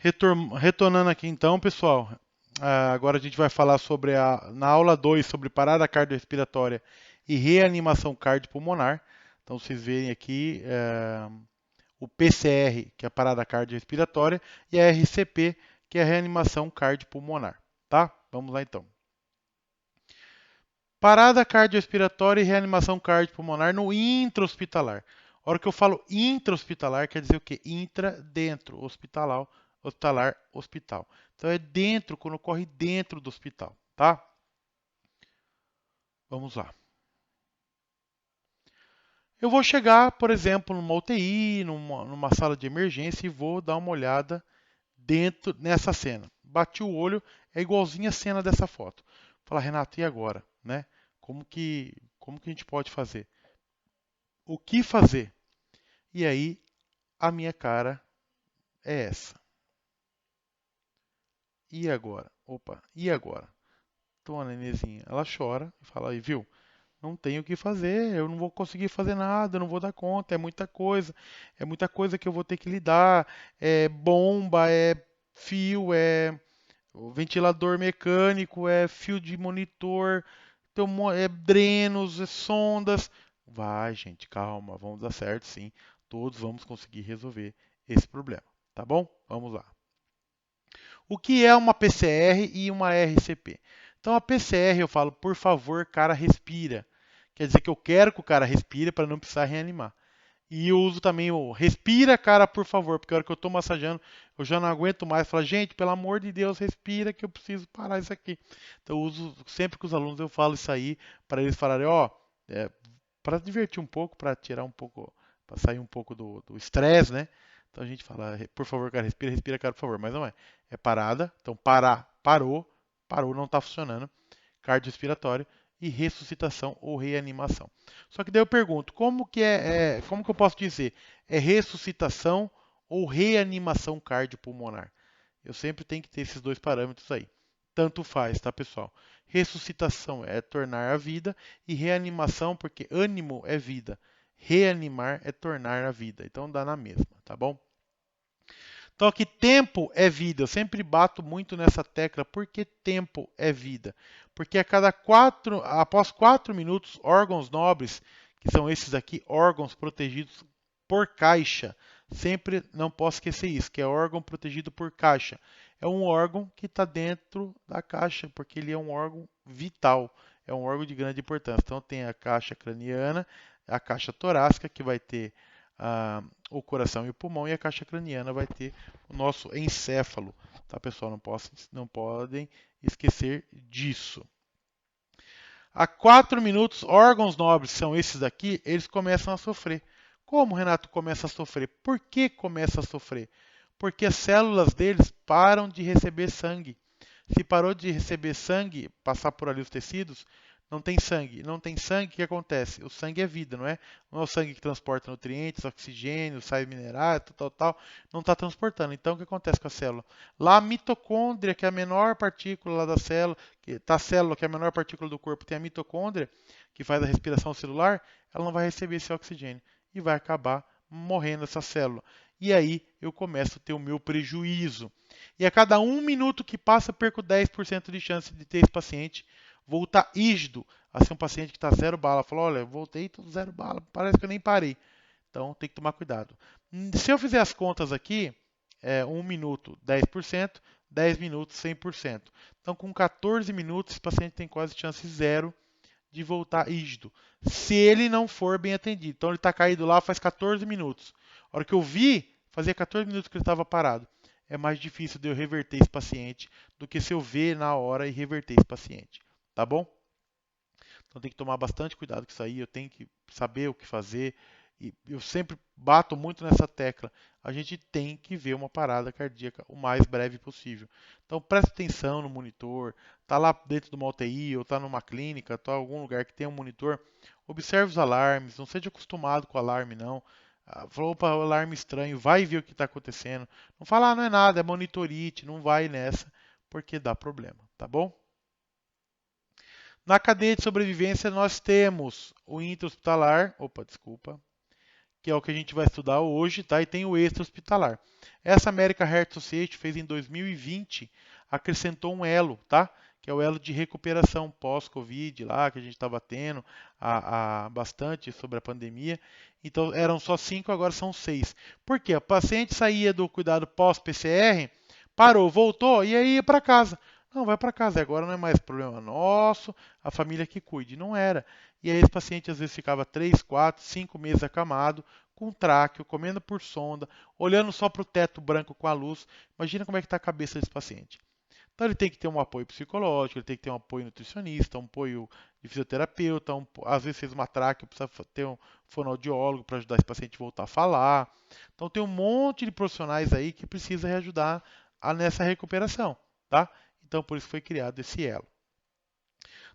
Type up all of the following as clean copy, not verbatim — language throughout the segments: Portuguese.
Retornando aqui então, pessoal, agora a gente vai falar sobre na aula 2 sobre parada cardiorrespiratória e reanimação cardiopulmonar. Então vocês veem aqui o PCR, que é a parada cardiorrespiratória, e a RCP, que é a reanimação cardiopulmonar. Tá? Vamos lá então. Parada cardiorrespiratória e reanimação cardiopulmonar no intra-hospitalar. A hora que eu falo intra-hospitalar, quer dizer o quê? Intra, dentro, hospitalar, hospital. Então é dentro, quando ocorre dentro do hospital, tá? Vamos lá. Eu vou chegar, por exemplo, numa UTI, numa sala de emergência e vou dar uma olhada dentro nessa cena. Bati o olho, é igualzinho a cena dessa foto. Fala, Renato, e agora, né? Como que a gente pode fazer? O que fazer? E aí a minha cara é essa. E agora? Opa, e agora? Então a nenenzinha, ela chora e fala aí, viu? Não tenho o que fazer, eu não vou conseguir fazer nada, eu não vou dar conta, é muita coisa que eu vou ter que lidar, é bomba, é fio, é o ventilador mecânico, é fio de monitor, é drenos, é sondas. Vai, gente, calma, vamos dar certo, sim. Todos vamos conseguir resolver esse problema, tá bom? Vamos lá. O que é uma PCR e uma RCP? Então, a PCR eu falo, por favor, cara, respira. Quer dizer que eu quero que o cara respire para não precisar reanimar. E eu uso também o respira, cara, por favor, porque a hora que eu estou massageando, eu já não aguento mais. Falo, gente, pelo amor de Deus, respira que eu preciso parar isso aqui. Então, eu uso sempre com os alunos, eu falo isso aí para eles falarem, ó, para divertir um pouco, para tirar um pouco, para sair um pouco do estresse, né? Então a gente fala, por favor, cara, respira, respira, cara, por favor. Mas não é. É parada. Então, parar, parou, parou, não está funcionando. Cardiorrespiratório e ressuscitação ou reanimação. Só que daí eu pergunto, como que eu posso dizer? É ressuscitação ou reanimação cardiopulmonar? Eu sempre tenho que ter esses dois parâmetros aí. Tanto faz, tá, pessoal? Ressuscitação é tornar a vida e reanimação, porque ânimo é vida. Reanimar é tornar a vida. Então dá na mesma, tá bom? Então aqui tempo é vida. Eu sempre bato muito nessa tecla. Por que tempo é vida? Porque após 4 minutos, órgãos nobres, que são esses aqui, órgãos protegidos por caixa. Sempre não posso esquecer isso, que é órgão protegido por caixa. É um órgão que está dentro da caixa, porque ele é um órgão vital, é um órgão de grande importância. Então tem a caixa craniana, a caixa torácica, que vai ter o coração e o pulmão, e a caixa craniana vai ter o nosso encéfalo, tá, pessoal? Não podem esquecer disso. A 4 minutos, órgãos nobres, são esses daqui, eles começam a sofrer. Como o Renato começa a sofrer? Por que começa a sofrer? Porque as células deles param de receber sangue. Se parou de receber sangue, passar por ali os tecidos, não tem sangue. Não tem sangue, o que acontece? O sangue é vida, não é? Não é o sangue que transporta nutrientes, oxigênio, sais minerais, tal. Não está transportando. Então, o que acontece com a célula? Lá, a mitocôndria, que é a menor partícula lá da célula, a célula, que é a menor partícula do corpo, tem a mitocôndria, que faz a respiração celular, ela não vai receber esse oxigênio e vai acabar morrendo essa célula. E aí eu começo a ter o meu prejuízo. E a cada 1 minuto que passa, eu perco 10% de chance de ter esse paciente voltar rígido a ser um paciente que está zero bala. Falou, olha, voltei, estou zero bala, parece que eu nem parei. Então tem que tomar cuidado. Se eu fizer as contas aqui, 1 minuto 10%, 10 minutos 100%. Então com 14 minutos, esse paciente tem quase chance zero de voltar rígido, se ele não for bem atendido. Então ele está caído lá faz 14 minutos. A hora que eu vi, fazia 14 minutos que ele estava parado. É mais difícil de eu reverter esse paciente do que se eu ver na hora e reverter esse paciente. Tá bom? Então tem que tomar bastante cuidado com isso aí, eu tenho que saber o que fazer. E eu sempre bato muito nessa tecla. A gente tem que ver uma parada cardíaca o mais breve possível. Então preste atenção no monitor. Está lá dentro de uma UTI ou está numa clínica, está em algum lugar que tem um monitor. Observe os alarmes. Não seja acostumado com o alarme, não. Falou para o alarme estranho, vai ver o que está acontecendo. Não fala, não é nada, é monitorite, não vai nessa, porque dá problema, tá bom? Na cadeia de sobrevivência, nós temos o intra-hospitalar, opa, desculpa, que é o que a gente vai estudar hoje, tá? E tem o extra-hospitalar. Essa American Heart Association fez em 2020, acrescentou um elo, tá? Que é o elo de recuperação pós-Covid lá, que a gente estava tendo bastante sobre a pandemia. Então eram só 5, agora são 6. Por quê? O paciente saía do cuidado pós-PCR, parou, voltou e aí ia para casa. Não, vai para casa, agora não é mais problema nosso, a família que cuide. Não era. E aí esse paciente às vezes ficava 3, 4, 5 meses acamado, com tráqueo, comendo por sonda, olhando só para o teto branco com a luz. Imagina como é que está a cabeça desse paciente. Então ele tem que ter um apoio psicológico, ele tem que ter um apoio nutricionista, um apoio de fisioterapeuta, às vezes fez uma tráqueo, precisa ter um fonoaudiólogo para ajudar esse paciente a voltar a falar. Então tem um monte de profissionais aí que precisa ajudar nessa recuperação, tá? Então por isso foi criado esse elo.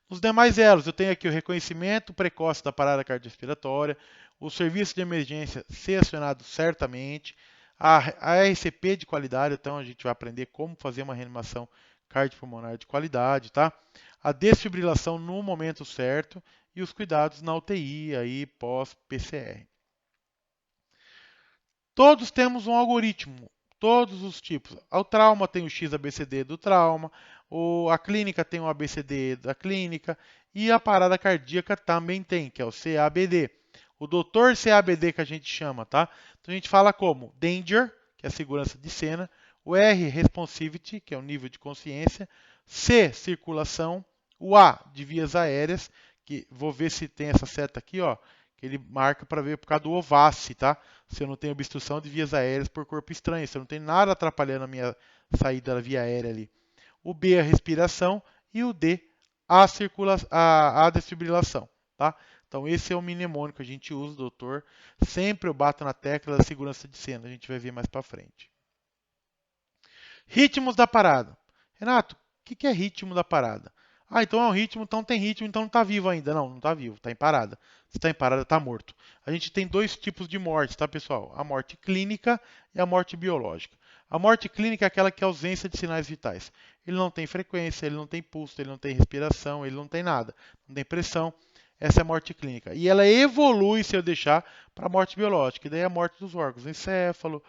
Nos demais elos, eu tenho aqui o reconhecimento precoce da parada cardiorrespiratória, o serviço de emergência ser acionado certamente, a RCP de qualidade, então a gente vai aprender como fazer uma reanimação cardiopulmonar de qualidade, tá? A desfibrilação no momento certo e os cuidados na UTI aí pós-PCR. Todos temos um algoritmo, todos os tipos. O trauma tem o XABCD do trauma, a clínica tem o ABCD da clínica e a parada cardíaca também tem, que é o CABD. O doutor CABD que a gente chama, tá? Então a gente fala como Danger, que é a segurança de cena, o R, Responsivity, que é o nível de consciência, C, circulação, o A, de vias aéreas, que vou ver se tem essa seta aqui, ó, que ele marca para ver por causa do OVACI, tá? Se eu não tenho obstrução de vias aéreas por corpo estranho, se eu não tenho nada atrapalhando a minha saída da via aérea ali. O B, a respiração, e o D, a desfibrilação, tá? Então esse é o mnemônico que a gente usa, doutor. Sempre eu bato na tecla da segurança de cena, a gente vai ver mais para frente. Ritmos da parada. Renato, o que é ritmo da parada? Ah, então é um ritmo, então tem ritmo, então não está vivo ainda. Não, não está vivo, está em parada. Se está em parada, está morto. A gente tem dois tipos de morte, tá, pessoal? A morte clínica e a morte biológica. A morte clínica é aquela que é ausência de sinais vitais. Ele não tem frequência, ele não tem pulso, ele não tem respiração, ele não tem nada, não tem pressão. Essa é a morte clínica. E ela evolui, se eu deixar, para a morte biológica. E daí é a morte dos órgãos, encéfalo,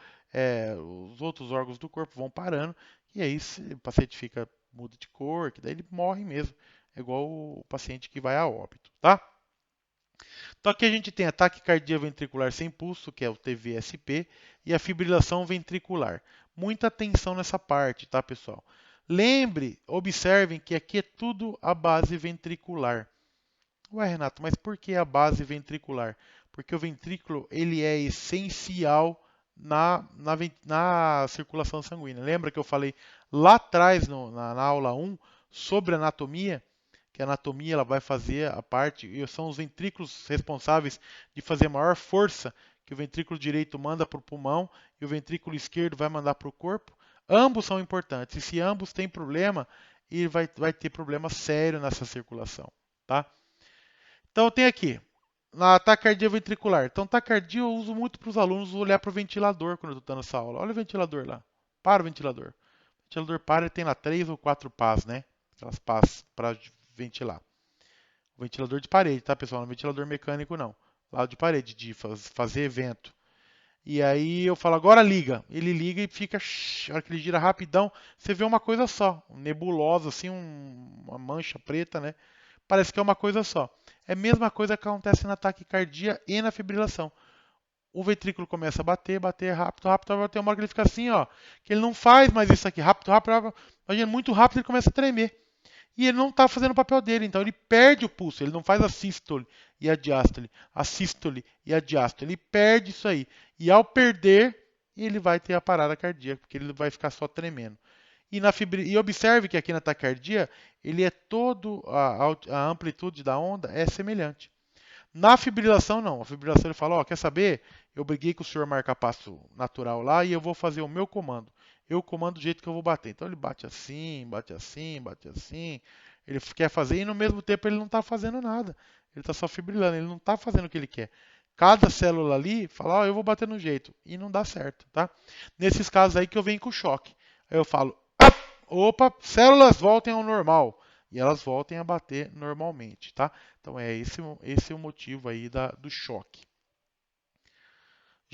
os outros órgãos do corpo vão parando. E aí o paciente muda de cor, que daí ele morre mesmo. É igual o paciente que vai a óbito, tá? Então aqui a gente tem a taquicardia ventricular sem pulso, que é o TVSP, e a fibrilação ventricular. Muita atenção nessa parte, tá, pessoal? Lembre, observem que aqui é tudo a base ventricular. Ué, Renato, mas por que a base ventricular? Porque o ventrículo ele é essencial na circulação sanguínea. Lembra que eu falei lá atrás, na aula 1, sobre anatomia? Que a anatomia ela vai fazer a parte, e são os ventrículos responsáveis de fazer maior força que o ventrículo direito manda para o pulmão e o ventrículo esquerdo vai mandar para o corpo. Ambos são importantes, e se ambos têm problema, ele vai ter problema sério nessa circulação, tá? Então tem aqui, na taquicardia ventricular. Então taquicardia eu uso muito para os alunos olhar para o ventilador quando eu estou dando essa aula. Olha o ventilador lá. Para o ventilador. O ventilador para, ele tem lá 3 ou 4 pás, né? Aquelas pás para ventilar. O ventilador de parede, tá, pessoal? Não é ventilador mecânico, não. Lá de parede, de fazer vento. E aí eu falo, agora liga. Ele liga e fica, a hora que ele gira rapidão, você vê uma coisa só. Nebulosa, assim, uma mancha preta, né? Parece que é uma coisa só. É a mesma coisa que acontece na taquicardia e na fibrilação. O ventrículo começa a bater, bater rápido, rápido, vai ter uma hora que ele fica assim, ó, que ele não faz mais isso aqui, rápido, rápido, rápido. Imagina, muito rápido ele começa a tremer. E ele não está fazendo o papel dele, então ele perde o pulso, ele não faz a sístole e a diástole, a sístole e a diástole, ele perde isso aí. E ao perder, ele vai ter a parada cardíaca, porque ele vai ficar só tremendo. E observe que aqui na taquicardia, ele é a amplitude da onda é semelhante. Na fibrilação, não. A fibrilação ele fala, ó, quer saber? Eu briguei com o senhor marca-passo natural lá e eu vou fazer o meu comando. Eu comando do jeito que eu vou bater. Então ele bate assim, bate assim, bate assim. Ele quer fazer e no mesmo tempo ele não está fazendo nada. Ele está só fibrilando, ele não está fazendo o que ele quer. Cada célula ali fala, ó, eu vou bater no jeito. E não dá certo, tá? Nesses casos aí que eu venho com choque. Aí eu falo, opa, células voltem ao normal. E elas voltem a bater normalmente, tá? Então esse é o motivo aí do choque.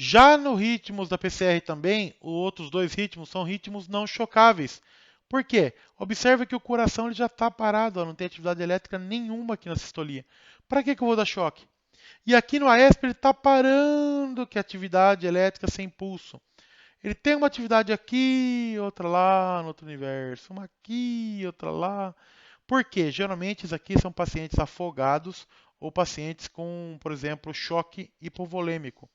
Já no ritmos da PCR também, os outros dois ritmos são ritmos não chocáveis. Por quê? Observe que o coração ele já está parado, ó, não tem atividade elétrica nenhuma aqui na sistolia. Para que eu vou dar choque? E aqui no AESP ele está parando que a atividade elétrica sem pulso. Ele tem uma atividade aqui, outra lá, no outro universo, uma aqui, outra lá. Por quê? Geralmente esses aqui são pacientes afogados ou pacientes com, por exemplo, choque hipovolêmico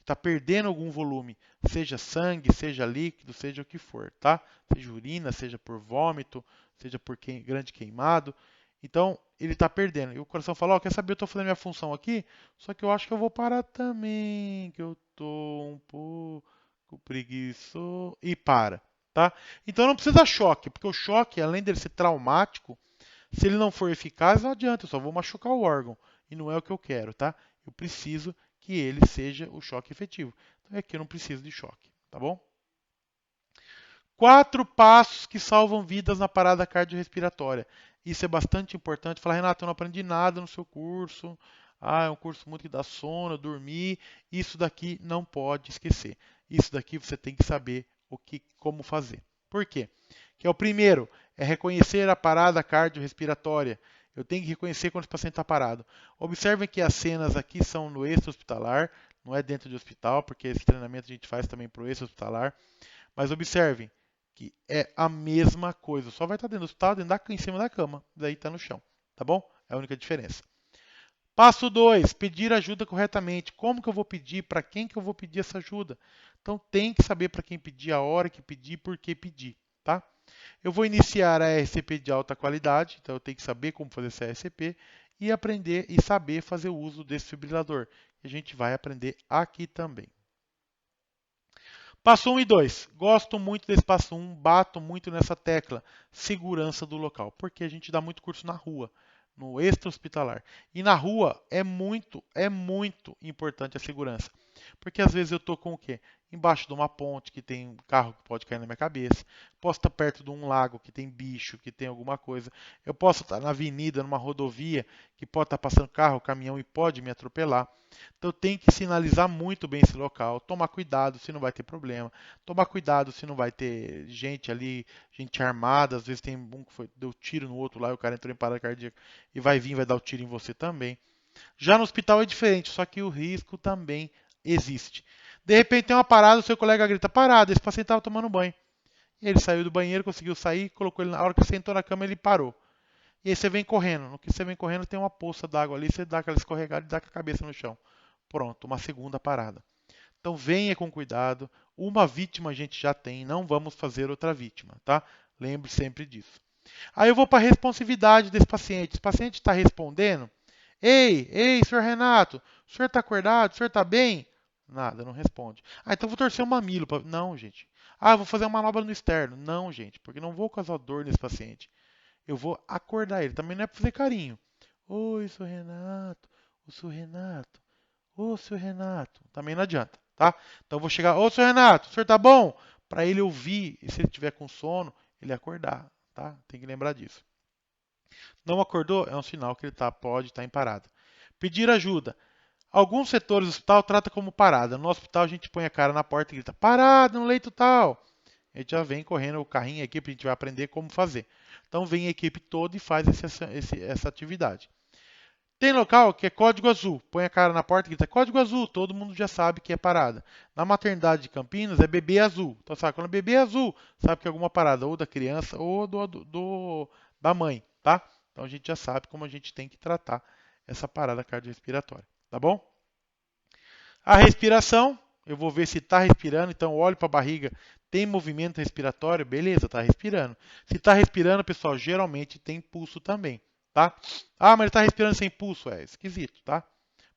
está perdendo algum volume, seja sangue, seja líquido, seja o que for, tá? Seja urina, seja por vômito, seja por grande queimado. Então, ele está perdendo. E o coração fala, ó, quer saber, eu estou fazendo minha função aqui, só que eu acho que eu vou parar também, que eu estou um pouco preguiçoso. E para, tá? Então não precisa choque, porque o choque, além dele ser traumático, se ele não for eficaz, não adianta, eu só vou machucar o órgão. E não é o que eu quero, tá? Eu preciso que ele seja o choque efetivo. Então aqui eu não preciso de choque, tá bom? 4 passos que salvam vidas na parada cardiorrespiratória. Isso é bastante importante. Falar, Renato, eu não aprendi nada no seu curso. Ah, é um curso muito que dá sono, dormir. Isso daqui não pode esquecer. Isso daqui você tem que saber como fazer. Por quê? Que é o primeiro, é reconhecer a parada cardiorrespiratória. Eu tenho que reconhecer quando o paciente está parado. Observem que as cenas aqui são no extra-hospitalar, não é dentro de hospital, porque esse treinamento a gente faz também para o extra-hospitalar. Mas observem que é a mesma coisa. Só vai estar dentro do hospital, em cima da cama, daí está no chão. Tá bom? É a única diferença. Passo 2, pedir ajuda corretamente. Como que eu vou pedir? Para quem que eu vou pedir essa ajuda? Então tem que saber para quem pedir, a hora que pedir, por que pedir, tá? Eu vou iniciar a RCP de alta qualidade, então eu tenho que saber como fazer essa RCP e aprender e saber fazer o uso desse desfibrilador. A gente vai aprender aqui também. Passo 1 e 2. Gosto muito desse passo 1, bato muito nessa tecla. Segurança do local. Porque a gente dá muito curso na rua, no extra-hospitalar. E na rua é muito importante a segurança. Porque às vezes eu estou com o quê? Embaixo de uma ponte que tem um carro que pode cair na minha cabeça. Posso estar perto de um lago que tem bicho, que tem alguma coisa. Eu posso estar na avenida, numa rodovia, que pode estar passando carro, caminhão e pode me atropelar. Então tem que sinalizar muito bem esse local, tomar cuidado se não vai ter problema, tomar cuidado se não vai ter gente ali, gente armada, às vezes tem um que deu tiro no outro lá e o cara entrou em parada cardíaca e vai vir, vai dar o tiro em você também. Já no hospital é diferente, só que o risco também existe. De repente tem uma parada, o seu colega grita, parada, esse paciente estava tomando banho. Ele saiu do banheiro, conseguiu sair, colocou ele na hora que ele sentou na cama, ele parou. E aí você vem correndo. No que você vem correndo tem uma poça d'água ali, você dá aquela escorregada e dá com a cabeça no chão. Pronto, uma segunda parada. Então venha com cuidado. Uma vítima a gente já tem, não vamos fazer outra vítima, tá? Lembre sempre disso. Aí eu vou para a responsividade desse paciente. Esse paciente está respondendo. Ei, senhor Renato, o senhor está acordado? O senhor está bem? Nada, não responde. Ah, então vou torcer o mamilo. Não, gente. Ah, vou fazer uma manobra no externo. Não, gente, porque não vou causar dor nesse paciente. Eu vou acordar ele. Também não é para fazer carinho. Oi, senhor Renato. O senhor Renato. Ô, senhor Renato. Também não adianta, tá? Então eu vou chegar. Ô, senhor Renato, o senhor tá bom? Para ele ouvir. E se ele tiver com sono, ele acordar, tá? Tem que lembrar disso. Não acordou? É um sinal que ele pode estar em parada. Pedir ajuda. Alguns setores do hospital trata como parada. No hospital a gente põe a cara na porta e grita: parada no leito tal. A gente já vem correndo o carrinho aqui, a gente vai aprender como fazer. Então vem a equipe toda e faz essa atividade. Tem local que é código azul. Põe a cara na porta e grita código azul. Todo mundo já sabe que é parada. Na maternidade de Campinas é bebê azul. Então sabe, quando é bebê azul, sabe que é alguma parada ou da criança ou da mãe, tá? Então a gente já sabe como a gente tem que tratar essa parada cardiorrespiratória, tá bom? A respiração, eu vou ver se está respirando, então olho para a barriga, tem movimento respiratório, beleza, está respirando. Se está respirando, pessoal, geralmente tem pulso também, tá? Ah, mas ele está respirando sem pulso, é esquisito, tá?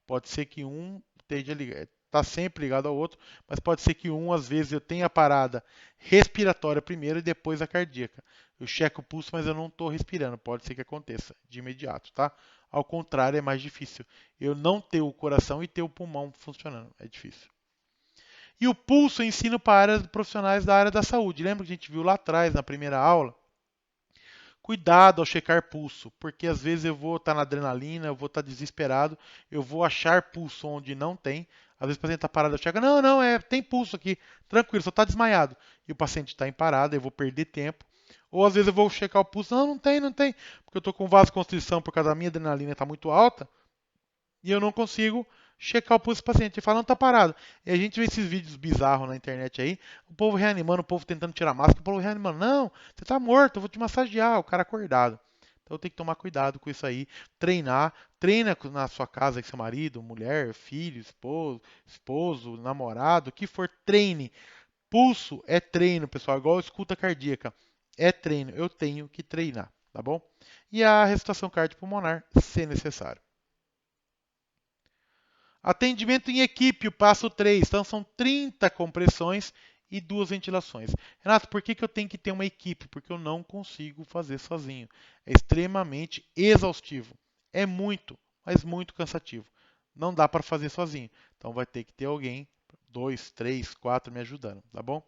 Pode ser que um esteja ligado, está sempre ligado ao outro, mas pode ser que um, às vezes, eu tenha a parada respiratória primeiro e depois a cardíaca. Eu checo o pulso, mas eu não estou respirando, pode ser que aconteça de imediato, tá? Ao contrário, é mais difícil. Eu não ter o coração e ter o pulmão funcionando. É difícil. E o pulso eu ensino para profissionais da área da saúde. Lembra que a gente viu lá atrás, na primeira aula? Cuidado ao checar pulso, porque às vezes eu vou estar na adrenalina, eu vou estar desesperado, eu vou achar pulso onde não tem. Às vezes o paciente está parado, eu chego, não, não, tem pulso aqui, tranquilo, só está desmaiado. E o paciente está em parada, eu vou perder tempo. Ou às vezes eu vou checar o pulso, não, não tem, não tem, porque eu estou com vasoconstrição por causa da minha adrenalina está muito alta e eu não consigo checar o pulso do paciente. Ele fala, não, tá parado. E a gente vê esses vídeos bizarros na internet aí, o povo reanimando, o povo tentando tirar a máscara, o povo reanimando. Não, você tá morto, eu vou te massagear, o cara acordado. Então tem que tomar cuidado com isso aí. Treinar, treina na sua casa com seu marido, mulher, filho, esposo, namorado, o que for, treine. Pulso é treino, pessoal, igual escuta cardíaca. É treino, eu tenho que treinar, tá bom? E a ressuscitação cardiopulmonar, se necessário. Atendimento em equipe, o passo 3. Então são 30 compressões e 2 ventilações. Renato, por que eu tenho que ter uma equipe? Porque eu não consigo fazer sozinho. É extremamente exaustivo. É muito, mas muito cansativo. Não dá para fazer sozinho. Então vai ter que ter alguém, 2, 3, 4 me ajudando, tá bom?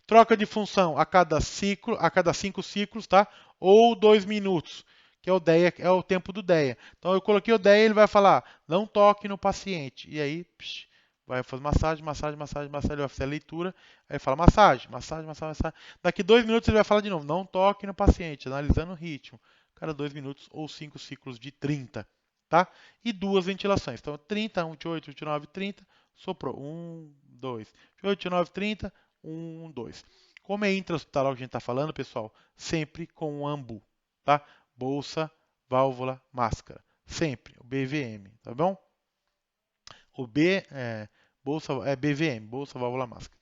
Troca de função a cada ciclo, a cada 5 ciclos, tá? Ou 2 minutos, que é o DEA, é o tempo do DEA. Então eu coloquei o DEA, ele vai falar: "Não toque no paciente". E aí, vai fazer massagem, massagem, massagem, massagem, ele vai fazer a leitura, aí fala massagem, massagem, massagem, massagem. Daqui 2 minutos ele vai falar de novo: "Não toque no paciente", analisando o ritmo. Cada 2 minutos ou 5 ciclos de 30, tá? E 2 ventilações. Então 30, 28, 29, 30, soprou. 1, 2, 28, 29, 30, 1, 2. Como é intra-hospitalar que a gente está falando, pessoal, sempre com o AMBU, tá? Bolsa, válvula, máscara. Sempre, o BVM, tá bom? O B é, bolsa, é BVM, bolsa, válvula, máscara.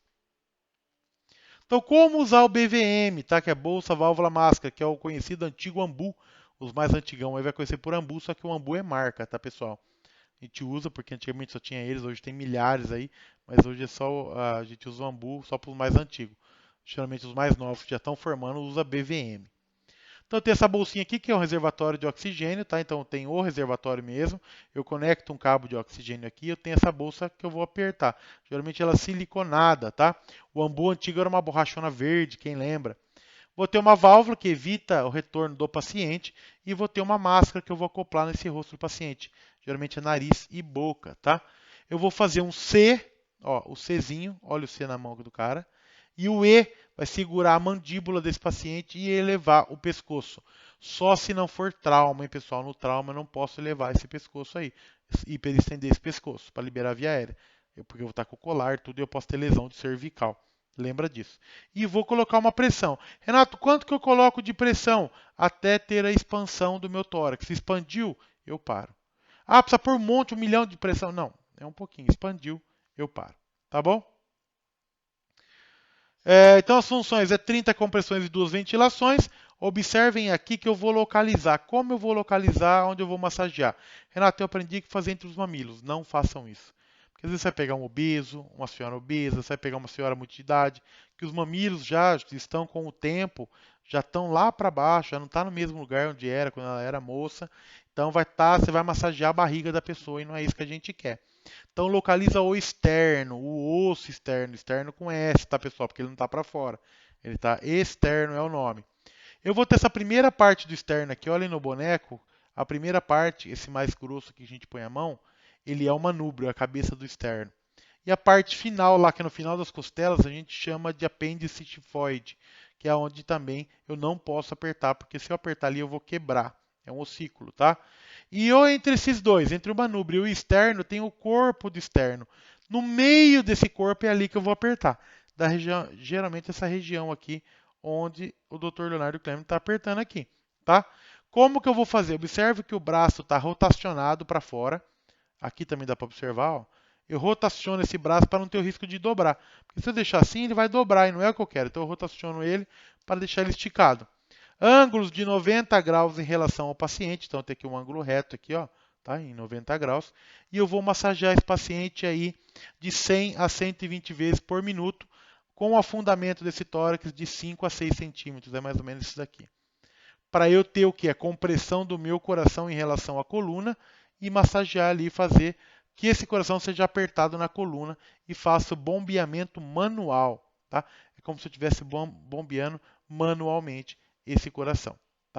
Então, como usar o BVM, tá? Que é bolsa, válvula, máscara, que é o conhecido antigo AMBU. Os mais antigão aí vai conhecer por AMBU, só que o AMBU é marca, tá, pessoal? A gente usa porque antigamente só tinha eles, hoje tem milhares aí, mas hoje é só a gente usa o AMBU só para os mais antigos. Geralmente os mais novos que já estão formando usa BVM. Então tem essa bolsinha aqui que é um reservatório de oxigênio, tá? Então tem o reservatório mesmo. Eu conecto um cabo de oxigênio aqui, eu tenho essa bolsa que eu vou apertar. Geralmente ela é siliconada, tá? O ambu antigo era uma borrachona verde, quem lembra? Vou ter uma válvula que evita o retorno do paciente e vou ter uma máscara que eu vou acoplar nesse rosto do paciente. Geralmente é nariz e boca, tá? Eu vou fazer um C, ó, o Czinho, olha o C na mão do cara, e o E vai segurar a mandíbula desse paciente e elevar o pescoço. Só se não for trauma, hein, pessoal? No trauma eu não posso elevar esse pescoço aí, hiperestender esse pescoço para liberar a via aérea. Porque eu vou estar com o colar, tudo, e eu posso ter lesão de cervical. Lembra disso. E vou colocar uma pressão. Renato, quanto que eu coloco de pressão? Até ter a expansão do meu tórax. Se expandiu, eu paro. Ah, precisa pôr um monte, 1 milhão de pressão. Não, é um pouquinho. Expandiu, eu paro. Tá bom? Então as funções é 30 compressões e 2 ventilações. Observem aqui que eu vou localizar. Como eu vou localizar onde eu vou massagear? Renato, eu aprendi que fazer entre os mamilos. Não façam isso. Porque às vezes você vai pegar um obeso, uma senhora obesa, você vai pegar uma senhora muito de idade, que os mamilos já estão com o tempo, já estão lá para baixo, já não está no mesmo lugar onde era quando ela era moça. Então você vai massagear a barriga da pessoa e não é isso que a gente quer. Então localiza o externo, o osso externo, externo com S, tá, pessoal? Porque ele não está para fora. Ele está externo é o nome. Eu vou ter essa primeira parte do externo aqui, olhem no boneco. A primeira parte, esse mais grosso que a gente põe a mão, ele é o manúbrio, é a cabeça do externo. E a parte final, lá que é no final das costelas, a gente chama de apêndice tifoide, que é onde também eu não posso apertar, porque se eu apertar ali eu vou quebrar. É um ossículo, tá? E eu entre esses dois, entre o manúbrio e o externo, tem o corpo do externo. No meio desse corpo é ali que eu vou apertar. Da região, geralmente essa região aqui, onde o Dr. Leonardo Clement está apertando aqui, tá? Como que eu vou fazer? Observe que o braço está rotacionado para fora. Aqui também dá para observar, ó. Eu rotaciono esse braço para não ter o risco de dobrar. Porque se eu deixar assim, ele vai dobrar e não é o que eu quero. Então eu rotaciono ele para deixar ele esticado. Ângulos de 90 graus em relação ao paciente. Então tem aqui um ângulo reto aqui, ó, tá? Em 90 graus. E eu vou massagear esse paciente aí de 100 a 120 vezes por minuto, com o afundamento desse tórax de 5 a 6 centímetros. É mais ou menos isso daqui. Para eu ter o que? A compressão do meu coração em relação à coluna e massagear ali e fazer que esse coração seja apertado na coluna e faça o bombeamento manual, tá? É como se eu estivesse bombeando manualmente esse coração, tá?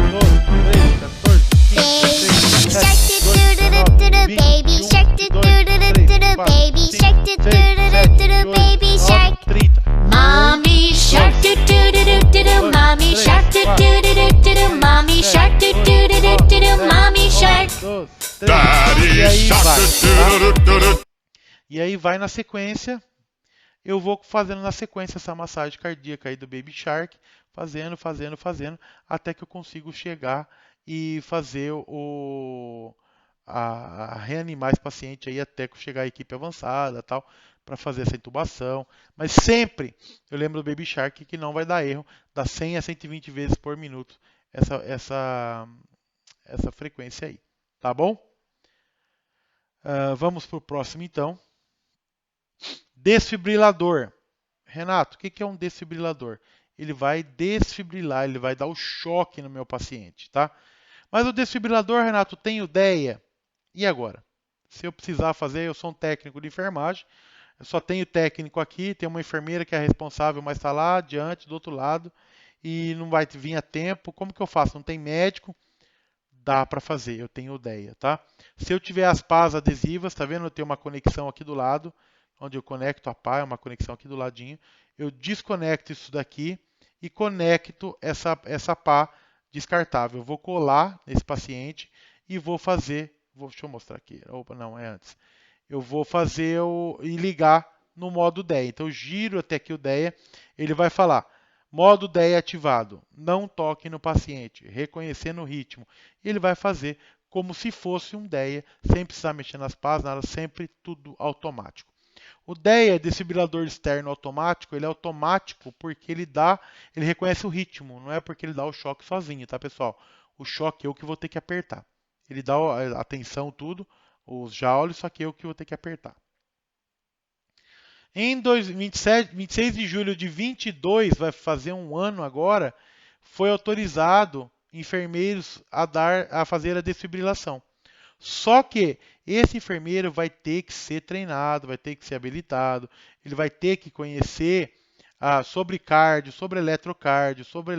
Baby shark, baby shark, baby shark, 30. Mommy shark, do do do do do do. Mommy shark, do do do do do do. Mommy shark, do do do do do do. Mommy shark. E aí vai, tá? E aí vai na sequência. Eu vou fazendo na sequência essa massagem cardíaca aí do Baby Shark, fazendo, até que eu consigo chegar e fazer reanimar esse paciente aí até que chegar a equipe avançada, tal, para fazer essa intubação. Mas sempre eu lembro do Baby Shark que não vai dar erro, dá 100 a 120 vezes por minuto essa frequência aí, tá bom? Vamos para o próximo então. Desfibrilador. Renato, o que é um desfibrilador? Ele vai desfibrilar, ele vai dar o choque no meu paciente, tá? Mas o desfibrilador, Renato, tem ideia? E agora? Se eu precisar fazer, eu sou um técnico de enfermagem, eu só tenho técnico aqui, tem uma enfermeira que é responsável, mas está lá adiante, do outro lado, e não vai vir a tempo. Como que eu faço? Não tem médico? Dá para fazer, eu tenho ideia, tá? Se eu tiver as pás adesivas, tá vendo? Eu tenho uma conexão aqui do lado, onde eu conecto a pá, é uma conexão aqui do ladinho. Eu desconecto isso daqui e conecto essa pá descartável. Eu vou colar nesse paciente e vou fazer, deixa eu mostrar aqui. Opa, não, é antes. Eu vou fazer e ligar no modo DEA. Então eu giro até aqui o DEA, ele vai falar: modo DEA ativado, não toque no paciente, reconhecendo o ritmo. E ele vai fazer como se fosse um DEA, sem precisar mexer nas pás, nada, sempre tudo automático. O DEA, desfibrilador externo automático, ele é automático porque ele reconhece o ritmo, não é porque ele dá o choque sozinho, tá, pessoal? O choque é eu que vou ter que apertar. Ele dá a tensão, tudo, os joules, só que eu que vou ter que apertar. Em 26 de julho de 22, vai fazer um ano agora, foi autorizado enfermeiros a fazer a desfibrilação. Só que esse enfermeiro vai ter que ser treinado, vai ter que ser habilitado, ele vai ter que conhecer sobre cardio, sobre eletrocardio, sobre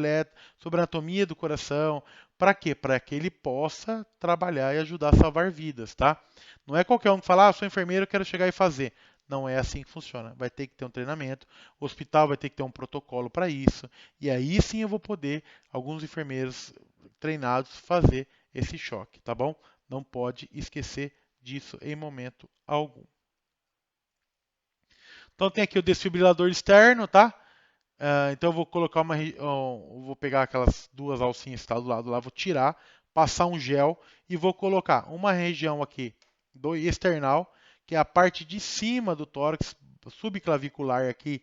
anatomia do coração. Para quê? Para que ele possa trabalhar e ajudar a salvar vidas, tá? Não é qualquer um que fala, sou enfermeiro, quero chegar e fazer. Não é assim que funciona. Vai ter que ter um treinamento, o hospital vai ter que ter um protocolo para isso, e aí sim eu vou poder, alguns enfermeiros treinados, fazer esse choque, tá bom? Não pode esquecer disso em momento algum. Então tem aqui o desfibrilador externo, tá? Então eu vou colocar vou pegar aquelas duas alcinhas que estão do lado lá, vou tirar, passar um gel e vou colocar uma região aqui do external, que é a parte de cima do tórax, subclavicular aqui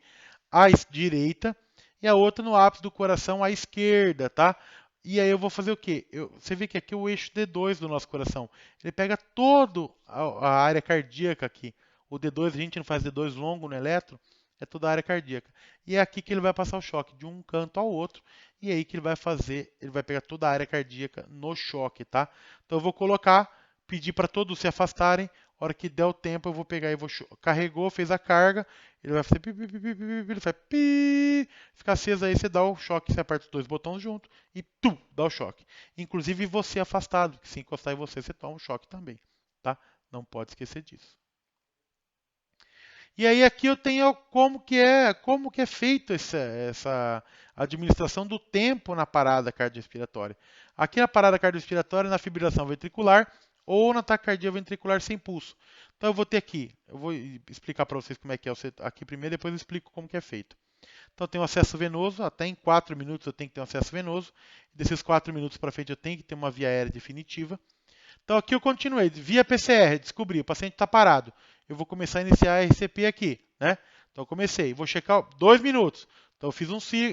à direita, e a outra no ápice do coração à esquerda, tá? E aí eu vou fazer o quê? Você vê que aqui é o eixo D2 do nosso coração. Ele pega toda a área cardíaca aqui. O D2, a gente não faz D2 longo no eletro, é toda a área cardíaca. E é aqui que ele vai passar o choque, de um canto ao outro. E é aí que ele vai pegar toda a área cardíaca no choque, tá? Então eu vou colocar, pedir para todos se afastarem. A hora que der o tempo, eu vou pegar e vou... Carregou, fez a carga, ele vai fazer pi, pi, pi, pi, pi, ele faz pi, fica aceso, aí você dá o choque, você aperta os dois botões junto e dá o choque. Inclusive você afastado, que se encostar em você, você toma um choque também, tá? Não pode esquecer disso. E aí aqui eu tenho como que é feito essa administração do tempo na parada cardiorrespiratória. Aqui na parada cardiorrespiratória, na fibrilação ventricular ou na taquicardia ventricular sem pulso. Então eu vou ter aqui, eu vou explicar para vocês como é que é aqui primeiro, depois eu explico como que é feito. Então eu tenho acesso venoso, até em 4 minutos eu tenho que ter um acesso venoso. Desses 4 minutos para frente eu tenho que ter uma via aérea definitiva. Então aqui eu continuei, via PCR, descobri, o paciente está parado. Eu vou começar a iniciar a RCP aqui, né? Então comecei, vou checar 2 minutos. Então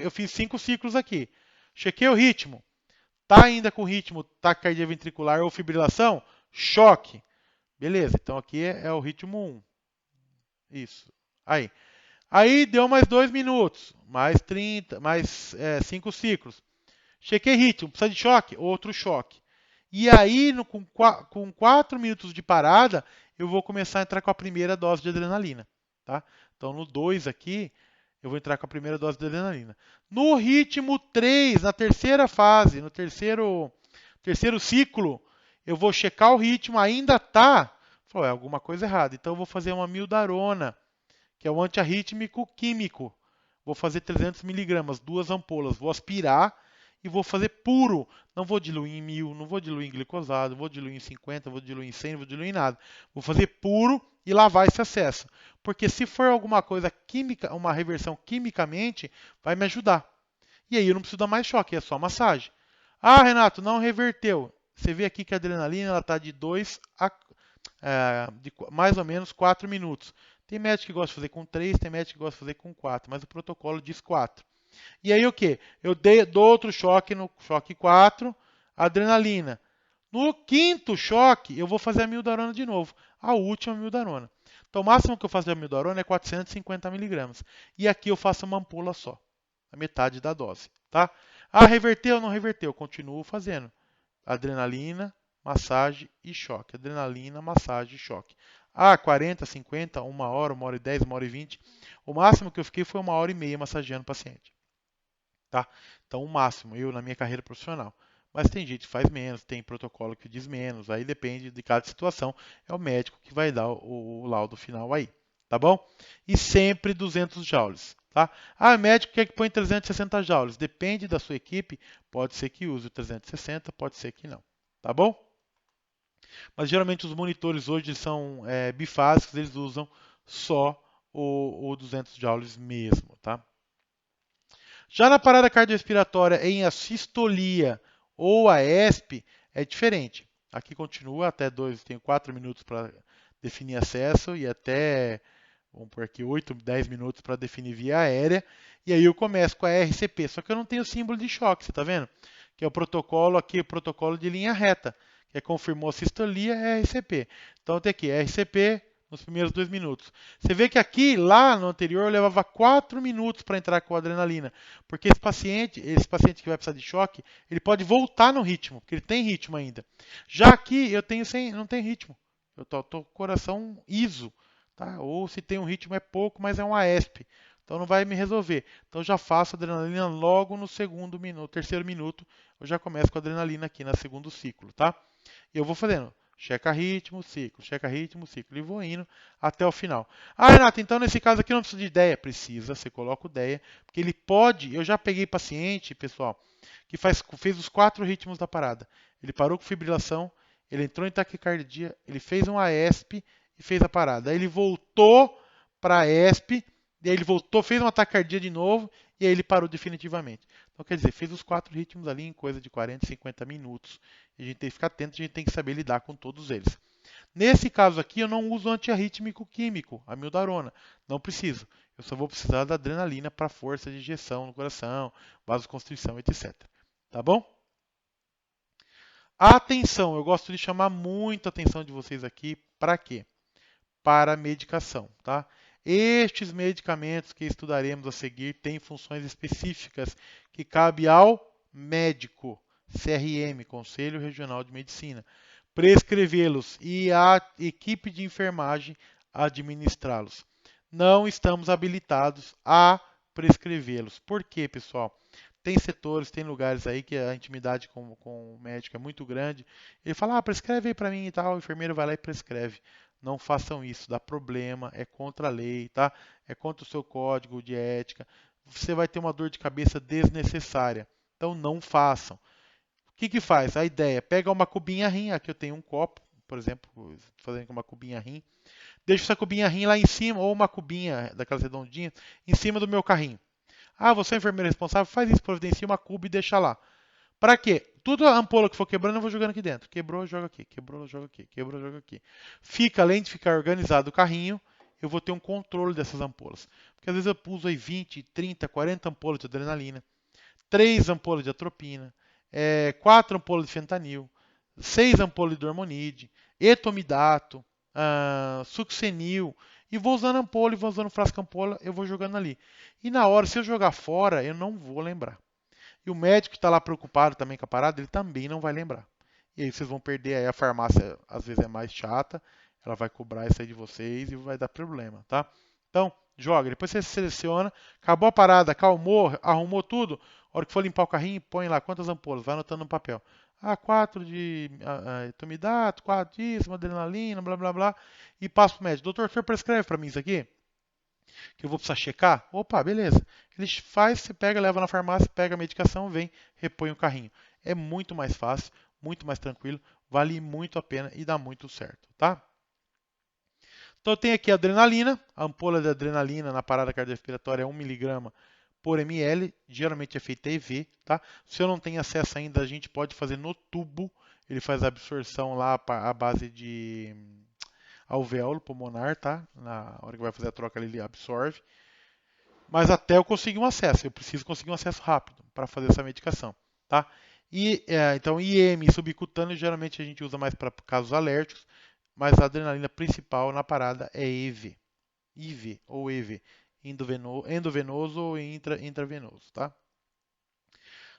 eu fiz 5 ciclos aqui. Chequei o ritmo. Tá ainda com ritmo taquicardia ventricular ou fibrilação? Choque. Beleza, então aqui é o ritmo 1. Isso. Aí deu mais 2 minutos, mais 30, mais 5 ciclos. Chequei ritmo, precisa de choque? Outro choque. E aí, com 4 minutos de parada, eu vou começar a entrar com a primeira dose de adrenalina. Tá? Então, no 2 aqui, eu vou entrar com a primeira dose de adrenalina. No ritmo 3, na terceira fase, no terceiro ciclo, eu vou checar o ritmo, ainda tá. Falou, é alguma coisa errada. Então, eu vou fazer uma mildarona, que é o antiarrítmico químico. Vou fazer 300 miligramas, 2 ampolas. Vou aspirar e vou fazer puro. Não vou diluir em 1000, não vou diluir em glicosado, vou diluir em 50, vou diluir em 100, não vou diluir em nada. Vou fazer puro e lavar esse excesso. Porque se for alguma coisa química, uma reversão quimicamente, vai me ajudar. E aí eu não preciso dar mais choque, é só massagem. Ah, Renato, não reverteu. Você vê aqui que a adrenalina está de 2 a de mais ou menos 4 minutos. Tem médico que gosta de fazer com 3, tem médico que gosta de fazer com 4, mas o protocolo diz 4. E aí o que? Eu dou outro choque no choque 4, adrenalina. No quinto choque, eu vou fazer a mildarona de novo, a última mildarona. Então o máximo que eu faço de mildarona é 450 miligramas. E aqui eu faço uma ampola só, a metade da dose. Tá? Ah, reverteu ou não reverteu? Continuo fazendo. Adrenalina, massagem e choque. Adrenalina, massagem e choque. Ah, 40, 50, 1 hora, 1 hora e 10, 1 hora e 20. O máximo que eu fiquei foi 1 hora e meia massageando o paciente. Tá? Então, o máximo, eu na minha carreira profissional. Mas tem gente que faz menos, tem protocolo que diz menos, aí depende de cada situação. É o médico que vai dar o laudo final aí. Tá bom? E sempre 200 joules. Tá? Ah, o médico quer que põe 360 joules. Depende da sua equipe. Pode ser que use o 360, pode ser que não. Tá bom? Mas geralmente os monitores hoje são bifásicos, eles usam só o 200 joules mesmo. Tá? Já na parada cardiorrespiratória em assistolia ou a ESP, é diferente. Aqui continua até 2, tenho 4 minutos para definir acesso e até, vamos por aqui, 8, 10 minutos para definir via aérea. E aí eu começo com a RCP, só que eu não tenho símbolo de choque, você está vendo? Que é o protocolo aqui, o protocolo de linha reta, que confirmou a sistolia, é RCP. Então tem aqui RCP nos primeiros 2 minutos. Você vê que aqui, lá no anterior, eu levava 4 minutos para entrar com a adrenalina, porque esse paciente que vai precisar de choque, ele pode voltar no ritmo, porque ele tem ritmo ainda. Já aqui eu não tenho ritmo. Eu tô com o coração ISO, tá? Ou se tem um ritmo é pouco, mas é um AESP. Então não vai me resolver. Então já faço adrenalina logo no terceiro minuto, eu já começo com a adrenalina aqui no segundo ciclo, tá? E eu vou fazendo checa ritmo, ciclo, e vou indo até o final. Ah, Renato, então nesse caso aqui não precisa de ideia. Precisa, você coloca o ideia, porque ele pode. Eu já peguei paciente, pessoal, que fez os 4 ritmos da parada. Ele parou com fibrilação, ele entrou em taquicardia, ele fez um AESP e fez a parada. Aí ele voltou para a ESP, e aí ele voltou, fez uma taquicardia de novo, e aí ele parou definitivamente. Então, quer dizer, fez os 4 ritmos ali em coisa de 40, 50 minutos. E a gente tem que ficar atento, a gente tem que saber lidar com todos eles. Nesse caso aqui, eu não uso antiarrítmico químico, a mildarona. Não preciso. Eu só vou precisar da adrenalina para força de injeção no coração, vasoconstrição, etc. Tá bom? Atenção, eu gosto de chamar muito a atenção de vocês aqui. Para quê? Para a medicação, tá? Estes medicamentos que estudaremos a seguir têm funções específicas que cabe ao médico, CRM, Conselho Regional de Medicina, prescrevê-los e a equipe de enfermagem administrá-los. Não estamos habilitados a prescrevê-los. Por quê, pessoal? Tem setores, tem lugares aí que a intimidade com o médico é muito grande. Ele fala, prescreve aí para mim e tal, o enfermeiro vai lá e prescreve. Não façam isso, dá problema, é contra a lei, tá? É contra o seu código de ética. Você vai ter uma dor de cabeça desnecessária. Então não façam. O que faz? A ideia, pega uma cubinha rim, aqui eu tenho um copo, por exemplo, fazendo com uma cubinha rim. Deixo essa cubinha rim lá em cima, ou uma cubinha daquelas redondinhas, em cima do meu carrinho. Ah, você é enfermeiro responsável? Faz isso, providencia uma cuba e deixa lá. Para quê? Tudo a ampola que for quebrando, eu vou jogando aqui dentro. Quebrou, joga aqui. Quebrou, joga aqui. Quebrou, joga aqui. Fica, além de ficar organizado o carrinho, eu vou ter um controle dessas ampolas. Porque às vezes eu uso aí 20, 30, 40 ampolas de adrenalina, 3 ampolas de atropina, 4 ampolas de fentanil, 6 ampolas de dormonide, etomidato, succinil, e vou usando ampola e vou usando frasco ampola, eu vou jogando ali. E na hora, se eu jogar fora, eu não vou lembrar. E o médico que está lá preocupado também com a parada, ele também não vai lembrar. E aí vocês vão perder, aí a farmácia às vezes é mais chata, ela vai cobrar isso aí de vocês e vai dar problema, tá? Então, joga, depois você seleciona, acabou a parada, acalmou, arrumou tudo, a hora que for limpar o carrinho, põe lá quantas ampolas, vai anotando no papel. 4 de etomidato, 4 disso, uma adrenalina, blá blá blá, e passa pro médico. Doutor, o senhor prescreve para mim isso aqui? Que eu vou precisar checar? Opa, beleza. Ele faz, você pega, leva na farmácia, pega a medicação, vem, repõe o carrinho. É muito mais fácil, muito mais tranquilo, vale muito a pena e dá muito certo, tá? Então eu tenho aqui a adrenalina, a ampola de adrenalina na parada cardiorrespiratória é 1 mg por ml, geralmente é feita EV, tá? Se eu não tenho acesso ainda, a gente pode fazer no tubo, ele faz a absorção lá à base de alvéolo pulmonar, tá? Na hora que vai fazer a troca ele absorve. Mas até eu conseguir um acesso, eu preciso conseguir um acesso rápido para fazer essa medicação, tá? E então IM subcutâneo geralmente a gente usa mais para casos alérgicos, mas a adrenalina principal na parada é EV, IV ou EV, endovenoso ou intravenoso, tá?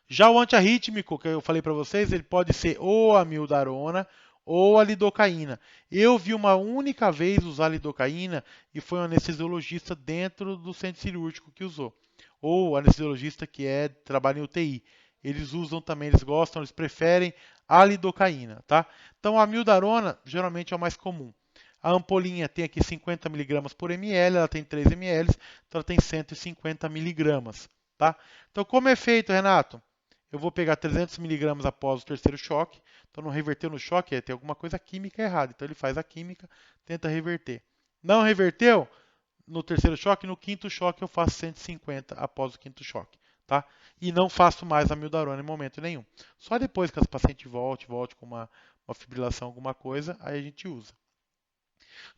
Já o antiarrítmico que eu falei para vocês, ele pode ser ou a amiodarona ou a lidocaína. Eu vi uma única vez usar a lidocaína e foi um anestesiologista dentro do centro cirúrgico que usou. Ou anestesiologista que trabalha em UTI. Eles usam também, eles gostam, eles preferem a lidocaína, tá? Então a amiodarona geralmente é o mais comum. A ampolinha tem aqui 50 mg por ml, ela tem 3 ml, então ela tem 150 mg, tá? Então como é feito, Renato? Eu vou pegar 300 mg após o terceiro choque. Então não reverteu no choque, tem alguma coisa química errada. Então ele faz a química, tenta reverter. Não reverteu? No terceiro choque, no quinto choque eu faço 150 após o quinto choque, tá? E não faço mais amiodarona em momento nenhum. Só depois que as pacientes volte com uma fibrilação, alguma coisa, aí a gente usa.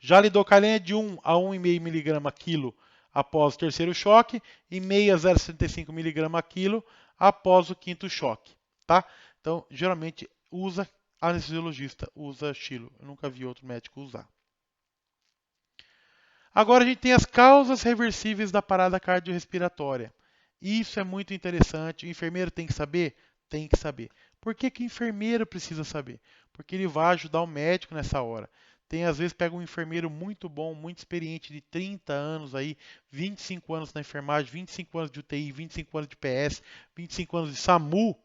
Já a lidocaína é de 1 a 1,5 mg quilo após o terceiro choque e meia 0,75 mg quilo após o quinto choque, tá? Então, geralmente usa anestesiologista, usa Chilo. Eu nunca vi outro médico usar. Agora a gente tem as causas reversíveis da parada cardiorrespiratória. Isso é muito interessante. O enfermeiro tem que saber? Tem que saber. Por que que o enfermeiro precisa saber? Porque ele vai ajudar o médico nessa hora. Tem, às vezes, pega um enfermeiro muito bom, muito experiente, de 30 anos aí, 25 anos na enfermagem, 25 anos de UTI, 25 anos de PS, 25 anos de SAMU,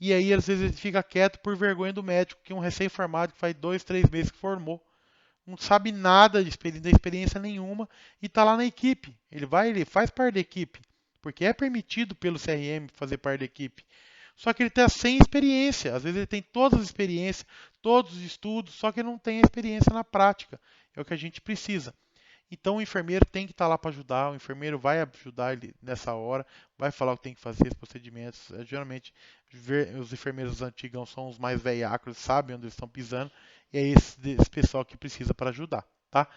e aí, às vezes, ele fica quieto por vergonha do médico, que é um recém-formado que faz 2, 3 meses que formou. Não sabe nada de experiência nenhuma e está lá na equipe. Ele faz parte da equipe, porque é permitido pelo CRM fazer parte da equipe. Só que ele está sem experiência. Às vezes ele tem todas as experiências, todos os estudos, só que ele não tem a experiência na prática. É o que a gente precisa. Então o enfermeiro tem que estar lá para ajudar, o enfermeiro vai ajudar ele nessa hora, vai falar o que tem que fazer, os procedimentos. Geralmente os enfermeiros antigos são os mais velhacos, sabem onde eles estão pisando, e é esse pessoal que precisa para ajudar, tá?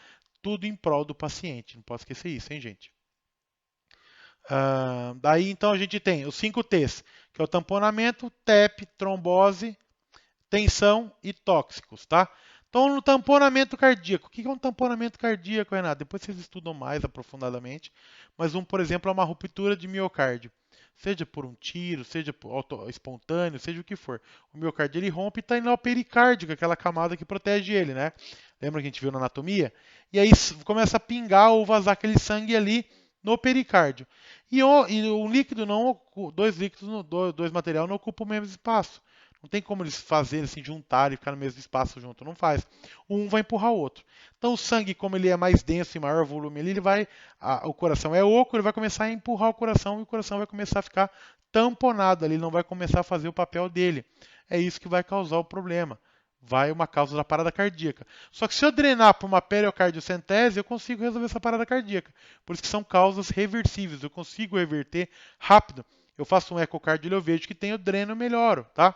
Tudo em prol do paciente, não pode esquecer isso, hein, gente? Daí então a gente tem os 5 T's, que é o tamponamento, TEP, trombose, tensão e tóxicos, tá? Então, no tamponamento cardíaco. O que é um tamponamento cardíaco, Renato? Depois vocês estudam mais aprofundadamente. Mas por exemplo, é uma ruptura de miocárdio. Seja por um tiro, seja por espontâneo, seja o que for. O miocárdio ele rompe e está indo ao pericárdio, aquela camada que protege ele, né? Lembra que a gente viu na anatomia? E aí começa a pingar ou vazar aquele sangue ali no pericárdio. E o líquido não, dois materiais não ocupam o mesmo espaço. Não tem como eles fazerem assim, juntar e ficar no mesmo espaço junto. Não faz. Um vai empurrar o outro. Então o sangue, como ele é mais denso e maior volume, o coração é oco, ele vai começar a empurrar o coração e o coração vai começar a ficar tamponado ali, não vai começar a fazer o papel dele. É isso que vai causar o problema. Vai uma causa da parada cardíaca. Só que se eu drenar por uma periocardiocentese, eu consigo resolver essa parada cardíaca. Por isso que são causas reversíveis. Eu consigo reverter rápido. Eu faço um ecocardio e eu vejo que tem o dreno, eu melhoro, tá?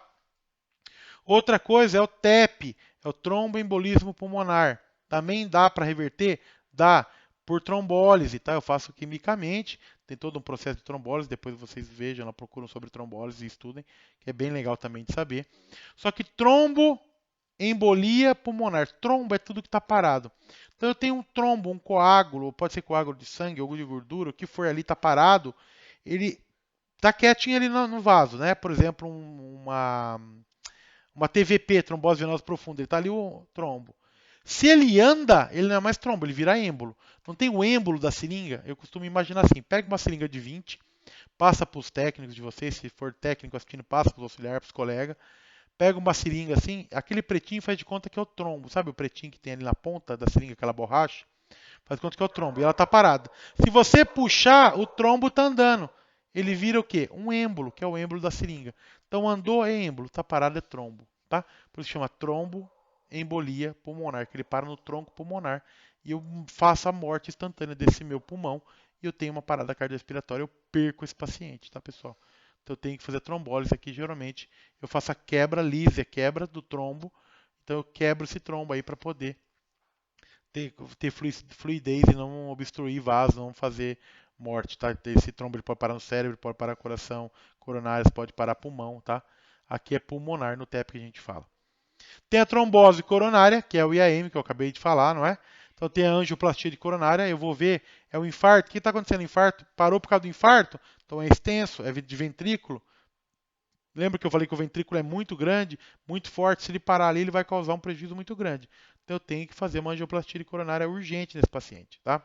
Outra coisa é o TEP, é o tromboembolismo pulmonar. Também dá para reverter? Dá. por trombólise, tá? Eu faço quimicamente, tem todo um processo de trombólise, depois vocês vejam, lá procuram sobre trombólise e estudem, que é bem legal também de saber. Só que tromboembolia pulmonar, trombo é tudo que está parado. Então eu tenho um trombo, um coágulo, ou pode ser coágulo de sangue ou de gordura, o que for ali está parado, ele está quietinho ali no vaso, né? Por exemplo, uma TVP, trombose venosa profunda, ele está ali o trombo. Se ele anda, ele não é mais trombo, ele vira êmbolo. Não tem o êmbolo da seringa? Eu costumo imaginar assim: pega uma seringa de 20, passa para os técnicos de vocês, se for técnico assistindo, passa para os auxiliares, para os colegas. Pega uma seringa assim, aquele pretinho faz de conta que é o trombo. Sabe o pretinho que tem ali na ponta da seringa, aquela borracha? Faz de conta que é o trombo. E ela está parada. Se você puxar, o trombo está andando. Ele vira o quê? Um êmbolo, que é o êmbolo da seringa. Então andou é êmbolo, está parado é trombo. Tá? Por isso chama tromboembolia pulmonar, que ele para no tronco pulmonar. E eu faço a morte instantânea desse meu pulmão. E eu tenho uma parada cardiorrespiratória, eu perco esse paciente, tá, pessoal? Então eu tenho que fazer trombólise aqui, geralmente eu faço a quebra lise, a quebra do trombo. Então eu quebro esse trombo aí para poder ter fluidez e não obstruir vaso, não fazer morte, tá? Esse trombo ele pode parar no cérebro, pode parar no coração, coronárias, pode parar pulmão, tá? Aqui é pulmonar no TEP que a gente fala. Tem a trombose coronária, que é o IAM, que eu acabei de falar, não é? Então tem a angioplastia de coronária, eu vou ver, é o infarto. O que está acontecendo? Infarto? Parou por causa do infarto? Então é extenso, é de ventrículo. Lembra que eu falei que o ventrículo é muito grande, muito forte, se ele parar ali, ele vai causar um prejuízo muito grande. Então eu tenho que fazer uma angioplastia de coronária urgente nesse paciente, tá?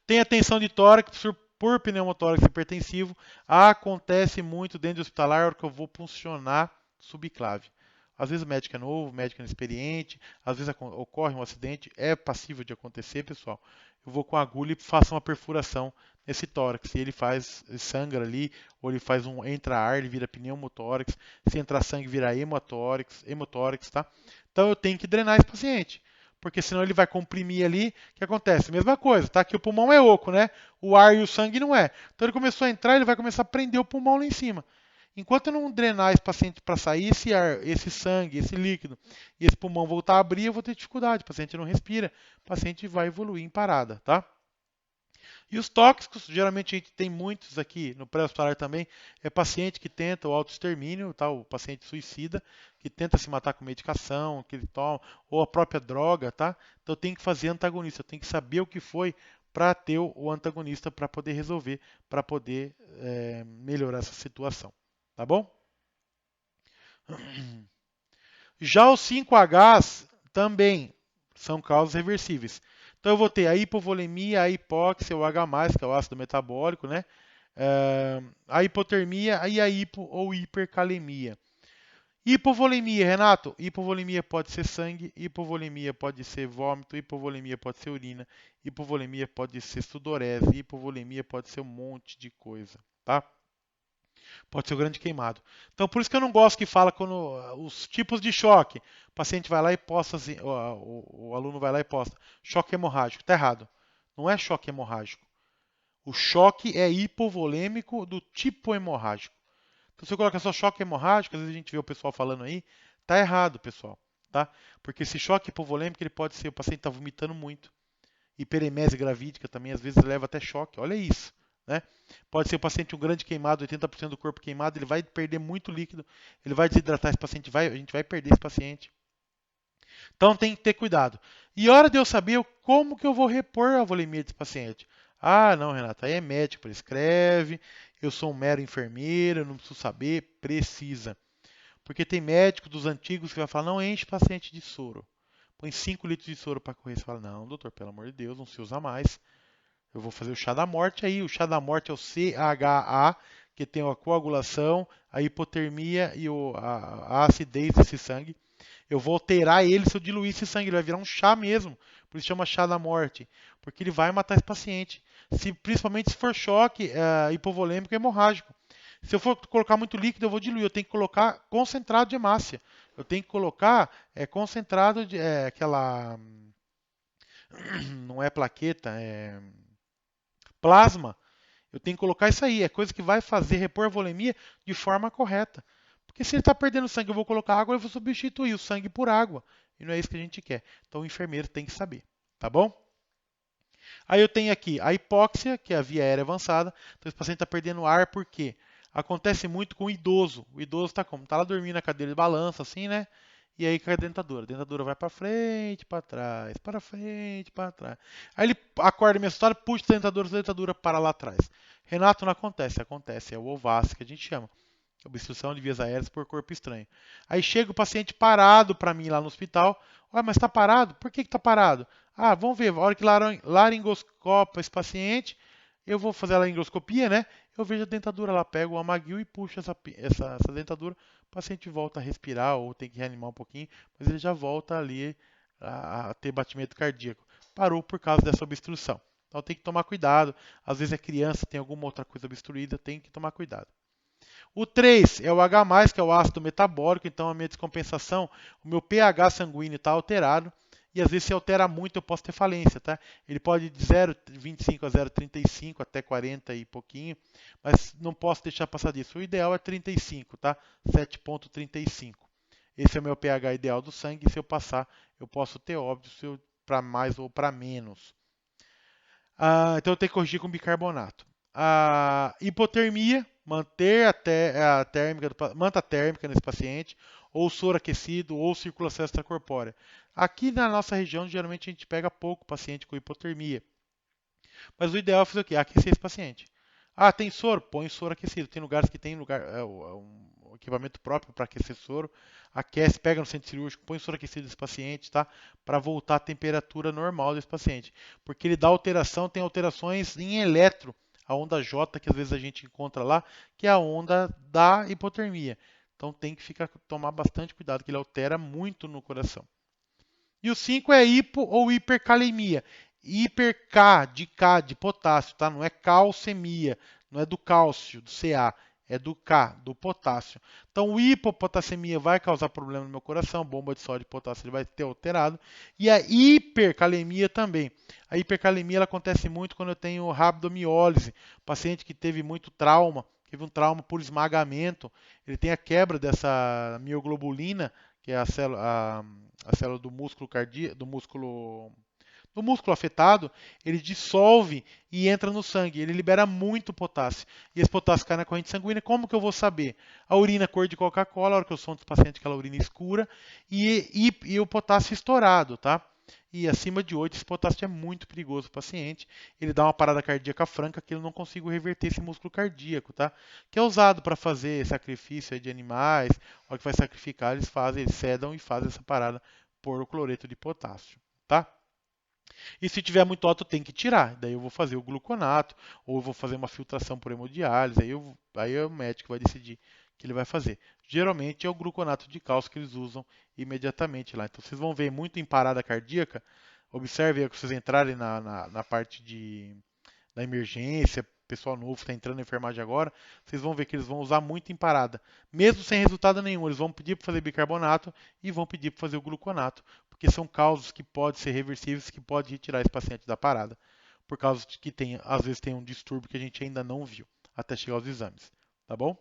Tem a tensão de tórax por pneumotórax hipertensivo. Acontece muito dentro do hospitalar, a hora que eu vou puncionar subclave. Às vezes o médico é novo, o médico é inexperiente, às vezes ocorre um acidente, é passível de acontecer, pessoal. Eu vou com a agulha e faço uma perfuração nesse tórax. E ele faz, ele sangra ali, ou ele faz um entra ar, ele vira pneumotórax. Se entrar sangue, vira hemotórax, tá? Então eu tenho que drenar esse paciente. Porque senão ele vai comprimir ali. O que acontece? Mesma coisa, tá? Que o pulmão é oco, né? O ar e o sangue não é. Então ele começou a entrar, ele vai começar a prender o pulmão lá em cima. Enquanto eu não drenar esse paciente para sair esse ar, esse sangue, esse líquido, e esse pulmão voltar a abrir, eu vou ter dificuldade. O paciente não respira, o paciente vai evoluir em parada, tá? E os tóxicos, geralmente a gente tem muitos aqui no pré-hospitalar também, é paciente que tenta o autoextermínio, tá? O paciente suicida, que tenta se matar com medicação, que ele toma, ou a própria droga, tá? Então tem que fazer antagonista, tem que saber o que foi para ter o antagonista para poder resolver, para poder melhorar essa situação, tá bom? Já os 5Hs também são causas reversíveis. Então eu vou ter a hipovolemia, a hipóxia, o H+, que é o ácido metabólico, né? A hipotermia e a hipo ou hipercalemia. Hipovolemia, Renato. Hipovolemia pode ser sangue, hipovolemia pode ser vômito, hipovolemia pode ser urina, hipovolemia pode ser sudorese, hipovolemia pode ser um monte de coisa, tá? Pode ser o grande queimado. Então, por isso que eu não gosto que fala quando os tipos de choque. O paciente vai lá e posta, assim, o aluno vai lá e posta choque hemorrágico. Está errado. Não é choque hemorrágico. O choque é hipovolêmico do tipo hemorrágico. Então, se eu colocar só choque hemorrágico, às vezes a gente vê o pessoal falando aí, tá errado, pessoal, tá? Porque esse choque hipovolêmico ele pode ser o paciente está vomitando muito. Hiperemese gravídica também às vezes leva até choque. Olha isso. Né? Pode ser o paciente um grande queimado, 80% do corpo queimado, ele vai perder muito líquido, ele vai desidratar esse paciente, a gente vai perder esse paciente. Então tem que ter cuidado. E hora de eu saber como que eu vou repor a volemia desse paciente. Ah, não, Renata, aí é médico, prescreve, eu sou um mero enfermeiro, eu não preciso saber, precisa. Porque tem médico dos antigos que vai falar, não enche paciente de soro. Põe 5 litros de soro para correr. Você fala, não, doutor, pelo amor de Deus, não se usa mais. Eu vou fazer o chá da morte aí. O chá da morte é o CHA, que tem a coagulação, a hipotermia e a acidez desse sangue. Eu vou alterar ele se eu diluir esse sangue. Ele vai virar um chá mesmo. Por isso chama chá da morte. Porque ele vai matar esse paciente. Principalmente se for choque hipovolêmico e hemorrágico. Se eu for colocar muito líquido, eu vou diluir. Eu tenho que colocar concentrado de hemácia. Eu tenho que colocar concentrado de aquela. Não é plaqueta, é plasma. Eu tenho que colocar isso aí. É coisa que vai fazer repor a volemia de forma correta. Porque se ele está perdendo sangue, eu vou colocar água, eu vou substituir o sangue por água. E não é isso que a gente quer. Então o enfermeiro tem que saber. Tá bom? Aí eu tenho aqui a hipóxia, que é a via aérea avançada. Então esse paciente está perdendo ar por quê? Acontece muito com o idoso. O idoso está como? Está lá dormindo na cadeira de balanço, assim, né? E aí cai a dentadura. A dentadura vai para frente, para frente, para trás. Aí ele acorda meio assustado, puxa a dentadura para lá atrás. Renato, não acontece. Acontece. É o ovácio que a gente chama. Obstrução de vias aéreas por corpo estranho. Aí chega o paciente parado para mim lá no hospital. Ué, mas está parado? Por que está parado? Ah, vamos ver. A hora que laringoscopa esse paciente, eu vou fazer a laringoscopia, né? Eu vejo a dentadura lá, pego o amaguil e puxo essa dentadura. O paciente volta a respirar ou tem que reanimar um pouquinho, mas ele já volta ali a ter batimento cardíaco. Parou por causa dessa obstrução. Então tem que tomar cuidado. Às vezes é criança, tem alguma outra coisa obstruída, tem que tomar cuidado. O 3 é o H+, que é o ácido metabólico, então a minha descompensação, o meu pH sanguíneo está alterado, e às vezes se altera muito eu posso ter falência, tá? Ele pode ir de 0,25 a 0,35 até 40 e pouquinho, mas não posso deixar passar disso. O ideal é 35, tá? 7,35. Esse é o meu pH ideal do sangue, e se eu passar, eu posso ter óbito para mais ou para menos. Então eu tenho que corrigir com bicarbonato. A hipotermia, manter a térmica, manta térmica nesse paciente, ou soro aquecido, ou circulação extracorpórea. Aqui na nossa região, geralmente a gente pega pouco paciente com hipotermia. Mas o ideal é fazer o quê? Aquecer esse paciente. Ah, tem soro? Põe soro aquecido. Tem lugares que tem um equipamento próprio para aquecer soro. Aquece, pega no centro cirúrgico, põe soro aquecido desse paciente, tá? Para voltar à temperatura normal desse paciente. Porque ele dá alteração, tem alterações em eletro, a onda J que às vezes a gente encontra lá, que é a onda da hipotermia. Então tem que tomar bastante cuidado, que ele altera muito no coração. E o 5 é hipo ou hipercalemia. Hiper K de potássio, tá? Não é calcemia, não é do cálcio, do Ca, é do K, do potássio. Então, hipopotassemia vai causar problema no meu coração, bomba de sódio e potássio ele vai ter alterado. E a hipercalemia também. A hipercalemia ela acontece muito quando eu tenho rabdomiólise, paciente que teve muito trauma, teve um trauma por esmagamento, ele tem a quebra dessa mioglobulina, que é a célula do músculo cardíaco, do músculo afetado, ele dissolve e entra no sangue. Ele libera muito potássio. E esse potássio cai na corrente sanguínea. Como que eu vou saber? A urina cor de Coca-Cola, a hora que eu sou dos pacientes, aquela urina escura, e o potássio estourado, tá? E acima de 8, esse potássio é muito perigoso para o paciente. Ele dá uma parada cardíaca franca que eu não consigo reverter esse músculo cardíaco, tá? Que é usado para fazer sacrifício de animais. A hora que vai sacrificar, eles sedam e fazem essa parada por cloreto de potássio, tá? E se tiver muito alto, tem que tirar. Daí eu vou fazer o gluconato, ou eu vou fazer uma filtração por hemodiálise. Aí o médico vai decidir o que ele vai fazer. Geralmente é o gluconato de cálcio que eles usam imediatamente lá. Então vocês vão ver muito em parada cardíaca. Observe aí que vocês entrarem na parte da emergência, pessoal novo está entrando na enfermagem agora, vocês vão ver que eles vão usar muito em parada. Mesmo sem resultado nenhum, eles vão pedir para fazer bicarbonato e vão pedir para fazer o gluconato, porque são causas que podem ser reversíveis, que podem retirar esse paciente da parada, por causa de que às vezes tem um distúrbio que a gente ainda não viu, até chegar aos exames. Tá bom?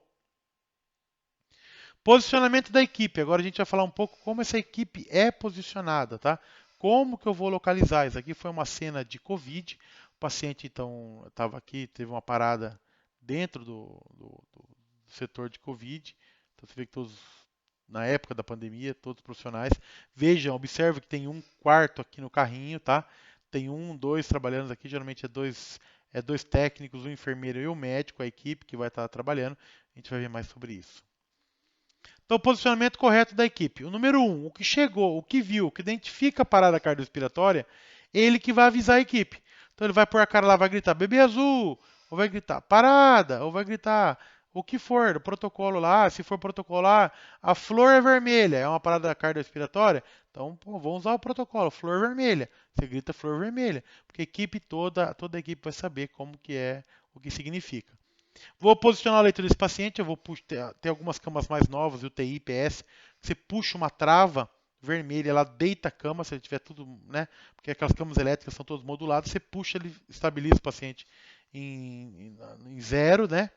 Posicionamento da equipe. Agora a gente vai falar um pouco como essa equipe é posicionada, tá? Como que eu vou localizar? Isso aqui foi uma cena de Covid. O paciente, então, estava aqui, teve uma parada dentro do setor de Covid. Então, você vê que todos, na época da pandemia, todos os profissionais. Vejam, observe que tem um quarto aqui no carrinho, tá? Tem dois trabalhando aqui. Geralmente é dois técnicos, um enfermeiro e um médico, a equipe que vai estar trabalhando. A gente vai ver mais sobre isso. Então, o posicionamento correto da equipe. O número 1, o que chegou, o que viu, o que identifica a parada cardiorrespiratória, ele que vai avisar a equipe. Então, ele vai pôr a cara lá, vai gritar bebê azul, ou vai gritar parada, ou vai gritar o que for, o protocolo lá, se for protocolar, a flor é vermelha, é uma parada cardiorrespiratória, então vamos usar o protocolo, flor vermelha. Você grita flor vermelha, porque a equipe toda a equipe vai saber como que é, o que significa. Vou posicionar a leitura desse paciente, eu vou ter algumas camas mais novas, UTI, PS, você puxa uma trava vermelha, ela deita a cama, se ele tiver tudo, né? Porque aquelas camas elétricas são todas moduladas, você puxa, ele estabiliza o paciente em zero, né?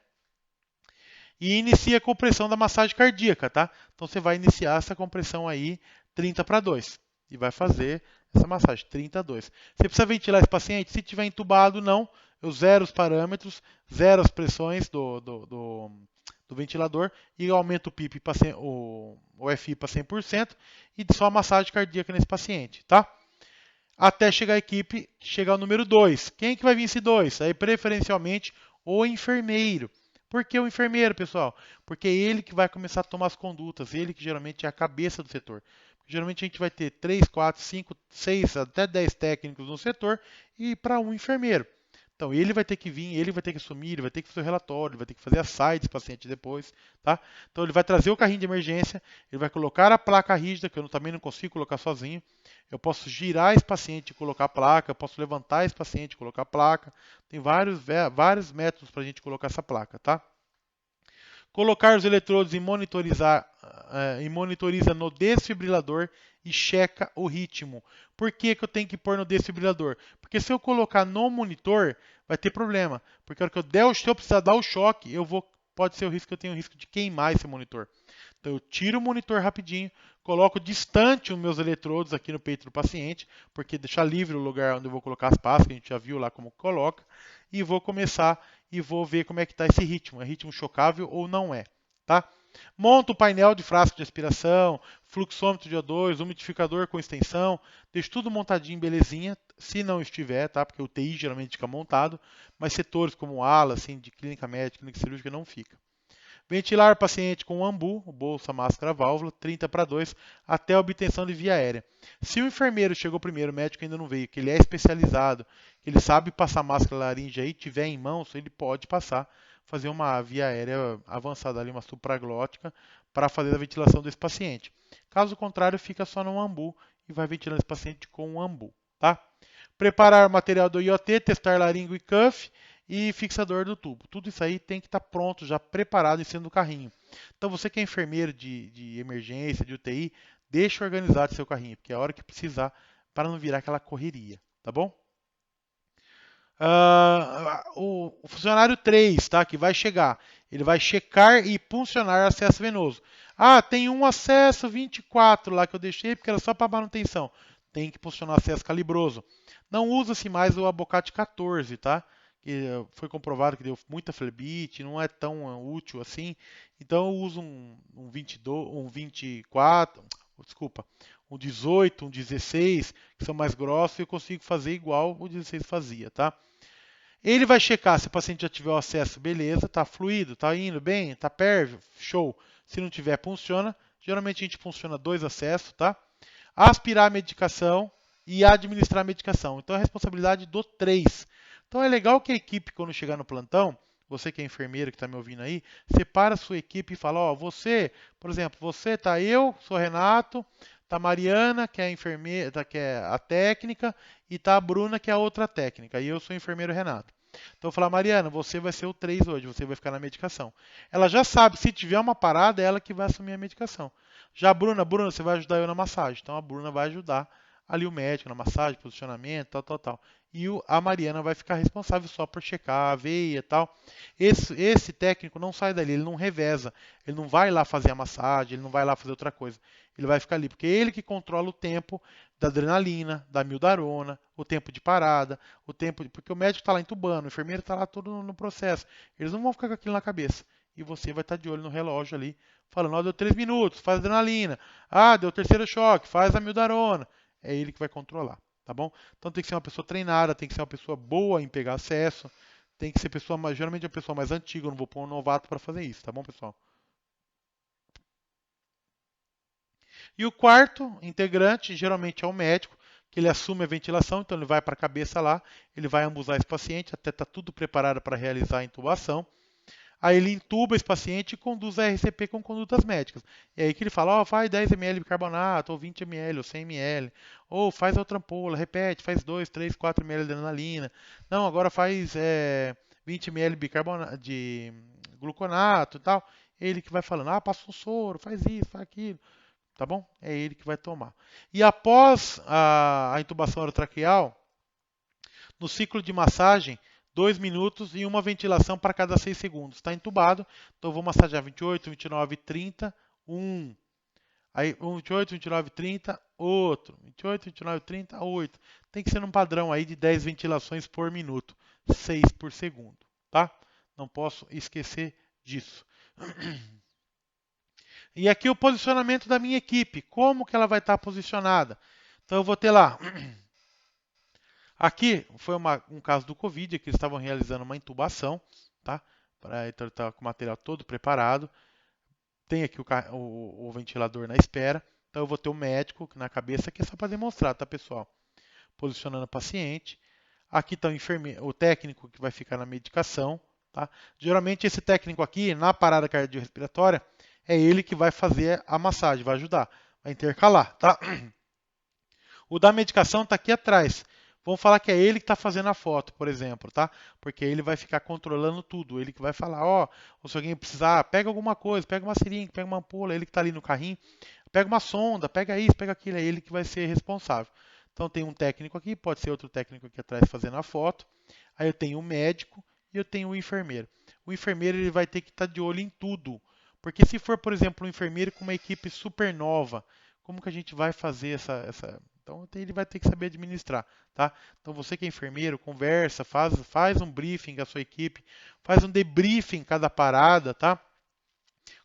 E inicia a compressão da massagem cardíaca, tá? Então você vai iniciar essa compressão aí 30 para 2 e vai fazer Essa massagem, 32. Você precisa ventilar esse paciente? Se tiver entubado, não. Eu zero os parâmetros, zero as pressões do ventilador e aumento o PIP o FI para 100% e só massagem cardíaca nesse paciente, tá? Até chegar a equipe, chegar o número 2. Quem que vai vir esse 2? Aí preferencialmente o enfermeiro. Por que o enfermeiro, pessoal? Porque é ele que vai começar a tomar as condutas, ele que geralmente é a cabeça do setor. Geralmente a gente vai ter 3, 4, 5, 6, até 10 técnicos no setor e para um enfermeiro. Então ele vai ter que vir, ele vai ter que assumir, ele vai ter que fazer o relatório, ele vai ter que fazer a SAIDS paciente depois, tá? Então ele vai trazer o carrinho de emergência, ele vai colocar a placa rígida, que eu também não consigo colocar sozinho. Eu posso girar esse paciente e colocar a placa, eu posso levantar esse paciente e colocar a placa. Tem vários métodos para a gente colocar essa placa, tá? Colocar os eletrodos e monitoriza no desfibrilador e checa o ritmo. Por que eu tenho que pôr no desfibrilador? Porque se eu colocar no monitor, vai ter problema. Porque a hora que se eu precisar dar o choque, pode ser o risco que eu tenho o risco de queimar esse monitor. Então eu tiro o monitor rapidinho, coloco distante os meus eletrodos aqui no peito do paciente, porque deixar livre o lugar onde eu vou colocar as pastas, que a gente já viu lá como coloca, e vou começar e vou ver como é que está esse ritmo. É ritmo chocável ou não é, tá? Monto o painel de frasco de aspiração, fluxômetro de O2, umidificador com extensão, deixo tudo montadinho, belezinha, se não estiver, tá? Porque o TI geralmente fica montado, mas setores como ala, assim, de clínica médica, clínica cirúrgica não fica. Ventilar o paciente com ambu, bolsa, máscara, válvula, 30/2, até a obtenção de via aérea. Se o enfermeiro chegou primeiro, o médico ainda não veio, que ele é especializado, que ele sabe passar máscara laringe aí, tiver em mãos, ele pode passar, fazer uma via aérea avançada ali, uma supraglótica, para fazer a ventilação desse paciente. Caso contrário, fica só no ambu e vai ventilando esse paciente com o ambu, tá? Preparar o material do IoT, testar laringo e cuff, e fixador do tubo. Tudo isso aí tem que estar pronto, já preparado em cima do carrinho. Então você que é enfermeiro de emergência, de UTI, deixa organizado seu carrinho, porque é a hora que precisar, para não virar aquela correria, tá bom? O funcionário 3, tá, que vai chegar, ele vai checar e puncionar acesso venoso. Ah, tem um acesso 24 lá que eu deixei porque era só para manutenção. Tem que puncionar acesso calibroso. Não usa-se mais o Abocate 14, tá? Que foi comprovado que deu muita flebite, não é tão útil assim. Então eu uso um 22, um 24, desculpa, um 18, um 16, que são mais grossos e eu consigo fazer igual o 16 fazia, tá? Ele vai checar se o paciente já tiver o acesso, beleza, tá fluido, tá indo bem, tá pérvio, show. Se não tiver, funciona. Geralmente a gente funciona 2 acessos, tá? Aspirar a medicação e administrar a medicação. Então é a responsabilidade do 3. Então é legal que a equipe, quando chegar no plantão, você que é enfermeiro que está me ouvindo aí, separa a sua equipe e fala, ó, você, por exemplo, você tá eu, sou Renato, tá a Mariana, que é a enfermeira, que é a técnica, e tá a Bruna, que é a outra técnica, e eu sou o enfermeiro Renato. Então eu vou falar, Mariana, você vai ser o 3 hoje, você vai ficar na medicação. Ela já sabe, se tiver uma parada, é ela que vai assumir a medicação. Já a Bruna, você vai ajudar eu na massagem. Então a Bruna vai ajudar ali o médico na massagem, posicionamento, tal. E a Mariana vai ficar responsável só por checar a veia e tal. Esse técnico não sai dali, ele não reveza. Ele não vai lá fazer a massagem, ele não vai lá fazer outra coisa. Ele vai ficar ali, porque é ele que controla o tempo da adrenalina, da mildarona, o tempo de parada, porque o médico está lá entubando, o enfermeiro está lá todo no processo. Eles não vão ficar com aquilo na cabeça. E você vai estar de olho no relógio ali, falando, ó, deu 3 minutos, faz adrenalina. Ah, deu o terceiro choque, faz a mildarona. É ele que vai controlar, tá bom? Então tem que ser uma pessoa treinada, tem que ser uma pessoa boa em pegar acesso, tem que ser geralmente uma pessoa mais antiga, eu não vou pôr um novato para fazer isso, tá bom, pessoal? E o quarto integrante, geralmente é o médico, que ele assume a ventilação, então ele vai para a cabeça lá, ele vai ambusar esse paciente, até está tudo preparado para realizar a intubação. Aí ele intuba esse paciente e conduz a RCP com condutas médicas. E aí que ele fala, ó, faz 10 ml de bicarbonato, ou 20 ml, ou 100 ml. Ou faz outra ampola, repete, faz 2, 3, 4 ml de adrenalina. Não, agora faz 20 ml de gluconato e tal. Ele que vai falando, ah, passa um soro, faz isso, faz aquilo. Tá bom? É ele que vai tomar. E após a intubação orotraqueal, no ciclo de massagem, 2 minutos e uma ventilação para cada 6 segundos. Está entubado, então eu vou massagear 28, 29, 30, 1. Aí 28, 29, 30, outro. 28, 29, 30, 8. Tem que ser num padrão aí de 10 ventilações por minuto, 6 por segundo, tá? Não posso esquecer disso. E aqui o posicionamento da minha equipe, como que ela vai estar posicionada? Então eu vou ter lá, aqui foi um caso do Covid, que eles estavam realizando uma intubação, tá? Então ele estava com o material todo preparado. Tem aqui o ventilador na espera. Então eu vou ter o médico na cabeça, que é só para demonstrar, tá, pessoal? Posicionando o paciente. Aqui está o técnico que vai ficar na medicação, tá? Geralmente esse técnico aqui, na parada cardiorrespiratória, é ele que vai fazer a massagem, vai ajudar, vai intercalar, tá? O da medicação está aqui atrás. Vamos falar que é ele que está fazendo a foto, por exemplo, tá? Porque ele vai ficar controlando tudo. Ele que vai falar, ó, ou se alguém precisar, pega alguma coisa, pega uma seringa, pega uma ampola, ele que está ali no carrinho, pega uma sonda, pega isso, pega aquilo, é ele que vai ser responsável. Então tem um técnico aqui, pode ser outro técnico aqui atrás fazendo a foto. Aí eu tenho o médico e eu tenho o enfermeiro. O enfermeiro ele vai ter que estar de olho em tudo. Porque se for, por exemplo, um enfermeiro com uma equipe super nova, como que a gente vai fazer essa... Então ele vai ter que saber administrar, tá? Então você que é enfermeiro, conversa, faz um briefing com a sua equipe, faz um debriefing em cada parada, tá?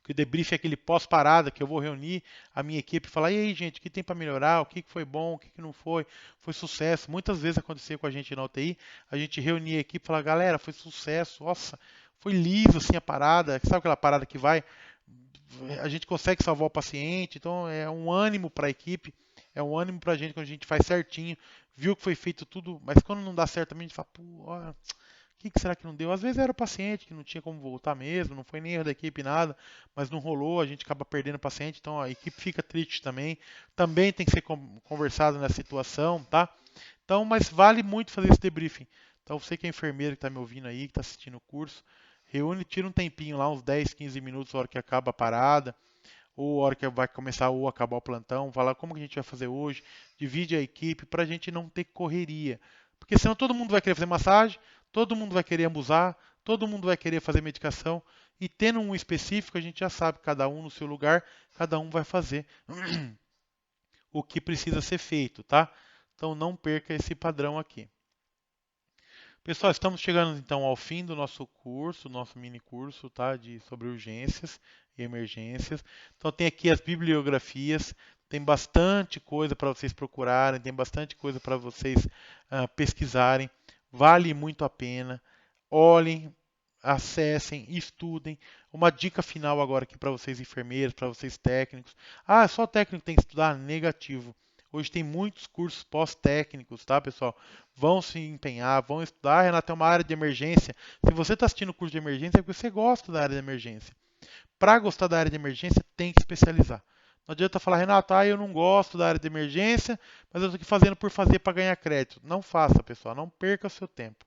Que o debriefing é aquele pós-parada que eu vou reunir a minha equipe e falar, e aí gente, o que tem para melhorar, o que foi bom, o que não foi, foi sucesso. Muitas vezes aconteceu com a gente na UTI, a gente reunia a equipe e falava, galera, foi sucesso, nossa, foi liso assim a parada, sabe aquela parada que vai, a gente consegue salvar o paciente, então é um ânimo para a equipe, é um ânimo para a gente quando a gente faz certinho, viu que foi feito tudo, mas quando não dá certo também a gente fala, pô, olha, o que será que não deu? Às vezes era o paciente que não tinha como voltar mesmo, não foi nem erro da equipe nada, mas não rolou, a gente acaba perdendo o paciente, então a equipe fica triste também. Também tem que ser conversado nessa situação, tá? Então, mas vale muito fazer esse debriefing. Então, você que é enfermeiro que está me ouvindo aí, que está assistindo o curso, reúne, tira um tempinho lá, uns 10, 15 minutos, na hora que acaba a parada, ou a hora que vai começar ou acabar o plantão, fala como que a gente vai fazer hoje, divide a equipe para a gente não ter correria. Porque senão todo mundo vai querer fazer massagem, todo mundo vai querer abusar, todo mundo vai querer fazer medicação, e tendo um específico, a gente já sabe, cada um no seu lugar, cada um vai fazer o que precisa ser feito, tá? Então não perca esse padrão aqui. Pessoal, estamos chegando então ao fim do nosso curso, nosso mini curso, tá, sobre urgências e emergências. Então tem aqui as bibliografias, tem bastante coisa para vocês procurarem, tem bastante coisa para vocês pesquisarem. Vale muito a pena. Olhem, acessem, estudem. Uma dica final agora aqui para vocês enfermeiros, para vocês técnicos. Ah, só técnico tem que estudar? Negativo. Hoje tem muitos cursos pós-técnicos, tá, pessoal? Vão se empenhar, vão estudar. Renato, é uma área de emergência. Se você está assistindo o curso de emergência, é porque você gosta da área de emergência. Para gostar da área de emergência, tem que especializar. Não adianta falar, Renato, eu não gosto da área de emergência, mas eu estou aqui fazendo por fazer para ganhar crédito. Não faça, pessoal. Não perca o seu tempo.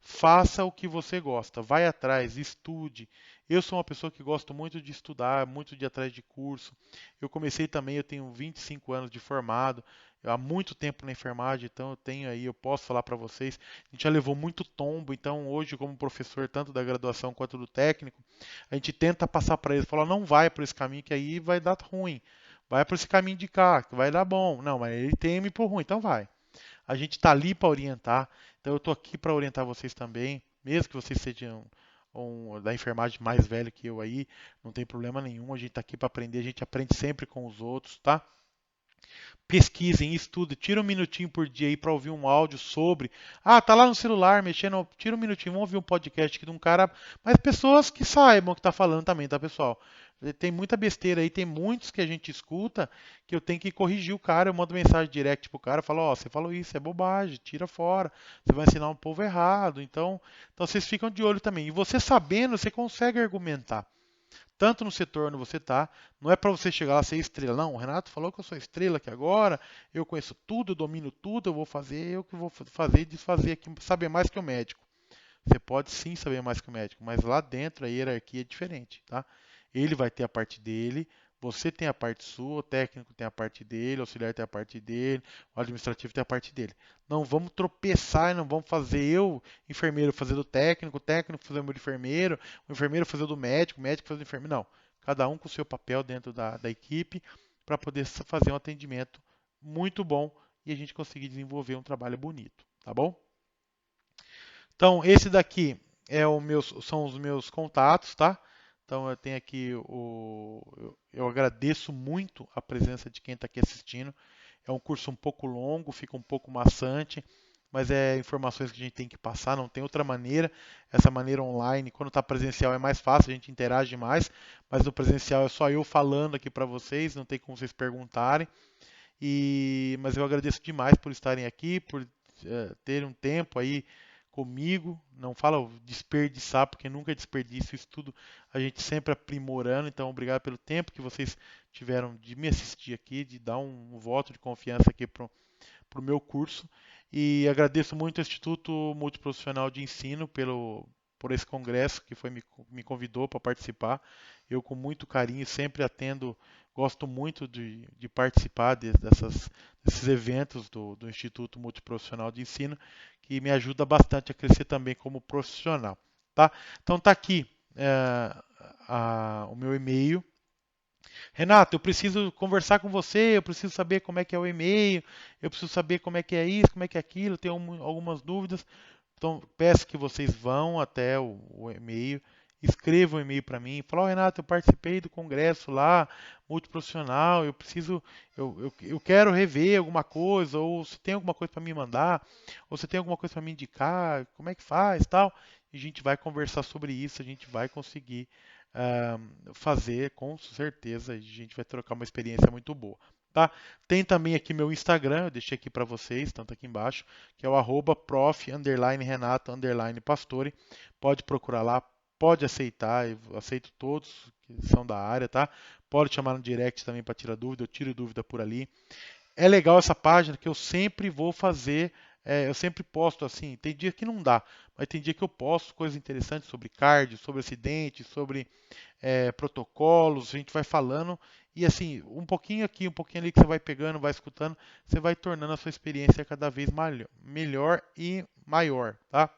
Faça o que você gosta, vai atrás, estude. Eu sou uma pessoa que gosto muito de estudar, muito de ir atrás de curso. Eu comecei também, eu tenho 25 anos de formado, há muito tempo na enfermagem, então eu tenho aí, eu posso falar para vocês, a gente já levou muito tombo, então hoje como professor tanto da graduação quanto do técnico, a gente tenta passar para eles, falar não vai por esse caminho que aí vai dar ruim. Vai por esse caminho de cá, que vai dar bom. Não, mas ele teme por ruim, então vai. A gente está ali para orientar, então eu estou aqui para orientar vocês também, mesmo que vocês sejam da enfermagem mais velho que eu aí, não tem problema nenhum, a gente está aqui para aprender, a gente aprende sempre com os outros, tá? Pesquisem, estudem, tira um minutinho por dia aí para ouvir um áudio sobre. Ah, tá lá no celular mexendo, tira um minutinho, vamos ouvir um podcast aqui de um cara, mas pessoas que saibam o que tá falando também, tá, pessoal? Tem muita besteira aí, tem muitos que a gente escuta que eu tenho que corrigir o cara, eu mando mensagem direct pro cara, falo, ó, você falou isso, é bobagem, tira fora, você vai ensinar um povo errado, então vocês ficam de olho também. E você sabendo, você consegue argumentar tanto no setor onde você está. Não é para você chegar lá e ser estrela. Não, o Renato falou que eu sou estrela aqui agora, eu conheço tudo, eu domino tudo, eu vou fazer, eu que vou fazer e desfazer aqui, saber mais que o médico. Você pode sim saber mais que o médico, mas lá dentro a hierarquia é diferente, tá? Ele vai ter a parte dele, você tem a parte sua, o técnico tem a parte dele, o auxiliar tem a parte dele, o administrativo tem a parte dele. Não vamos tropeçar e não vamos fazer eu, enfermeiro, fazer do técnico, o técnico fazer o meu enfermeiro, o enfermeiro fazer do médico, o médico fazer do enfermeiro. Não. Cada um com o seu papel dentro da equipe para poder fazer um atendimento muito bom e a gente conseguir desenvolver um trabalho bonito, tá bom? Então, esse daqui são os meus contatos, tá? Então, eu tenho aqui eu agradeço muito a presença de quem está aqui assistindo. É um curso um pouco longo, fica um pouco maçante, mas é informações que a gente tem que passar, não tem outra maneira. Essa maneira online, quando está presencial é mais fácil, a gente interage mais, mas no presencial é só eu falando aqui para vocês, não tem como vocês perguntarem. Mas eu agradeço demais por estarem aqui, por terem um tempo aí comigo. Não fala desperdiçar, porque nunca é desperdício, isso tudo a gente sempre aprimorando. Então, obrigado pelo tempo que vocês tiveram de me assistir aqui, de dar um voto de confiança aqui para o meu curso. E agradeço muito ao Instituto Multiprofissional de Ensino por esse congresso que me convidou para participar. Eu, com muito carinho, sempre atendo, gosto muito de participar desses eventos do Instituto Multiprofissional de Ensino, que me ajuda bastante a crescer também como profissional. Tá? Então tá aqui o meu e-mail. Renato, eu preciso conversar com você, eu preciso saber como é que é o e-mail, eu preciso saber como é que é isso, como é que é aquilo, tenho algumas dúvidas. Então, peço que vocês vão até o e-mail, escrevam um e-mail para mim, falam, oh, Renato, eu participei do congresso lá, multiprofissional, eu quero rever alguma coisa, ou se tem alguma coisa para me mandar, ou se tem alguma coisa para me indicar, como é que faz, tal. E a gente vai conversar sobre isso, a gente vai conseguir fazer, com certeza, a gente vai trocar uma experiência muito boa. Tá? Tem também aqui meu Instagram, eu deixei aqui para vocês, tanto aqui embaixo, que é o @prof_renato_pastore. Pode procurar lá, pode aceitar, eu aceito todos que são da área, tá? Pode chamar no direct também para tirar dúvida, eu tiro dúvida por ali. É legal essa página que eu sempre vou fazer, eu sempre posto assim, tem dia que não dá, mas tem dia que eu posto coisas interessantes sobre cardio, sobre acidente, sobre protocolos, a gente vai falando e assim, um pouquinho aqui, um pouquinho ali que você vai pegando, vai escutando, você vai tornando a sua experiência cada vez melhor e maior, tá?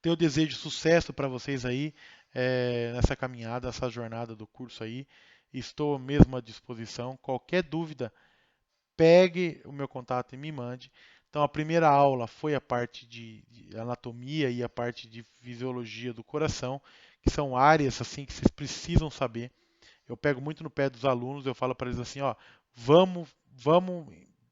Eu desejo sucesso para vocês aí nessa caminhada, nessa jornada do curso aí. Estou mesmo à disposição. Qualquer dúvida, pegue o meu contato e me mande. Então, a primeira aula foi a parte de anatomia e a parte de fisiologia do coração, que são áreas assim que vocês precisam saber. Eu pego muito no pé dos alunos, eu falo para eles assim, ó, vamos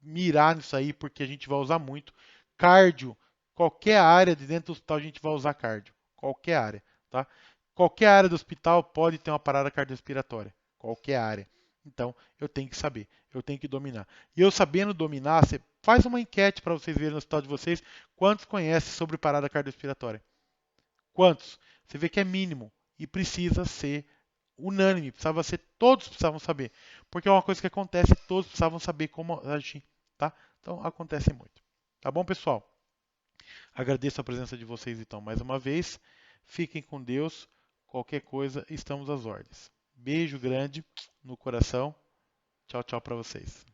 mirar nisso aí porque a gente vai usar muito. Cardio, qualquer área de dentro do hospital a gente vai usar cardio, qualquer área, tá? Qualquer área do hospital pode ter uma parada cardiorrespiratória, qualquer área. Então, eu tenho que saber, eu tenho que dominar. E eu sabendo dominar, você faz uma enquete para vocês verem no hospital de vocês quantos conhecem sobre parada cardiorrespiratória. Quantos? Você vê que é mínimo e precisa ser unânime, todos precisavam saber, porque é uma coisa que acontece, todos precisavam saber como agir, tá? Então acontece muito. Tá bom, pessoal? Agradeço a presença de vocês então mais uma vez. Fiquem com Deus. Qualquer coisa, estamos às ordens. Beijo grande no coração. Tchau, tchau para vocês.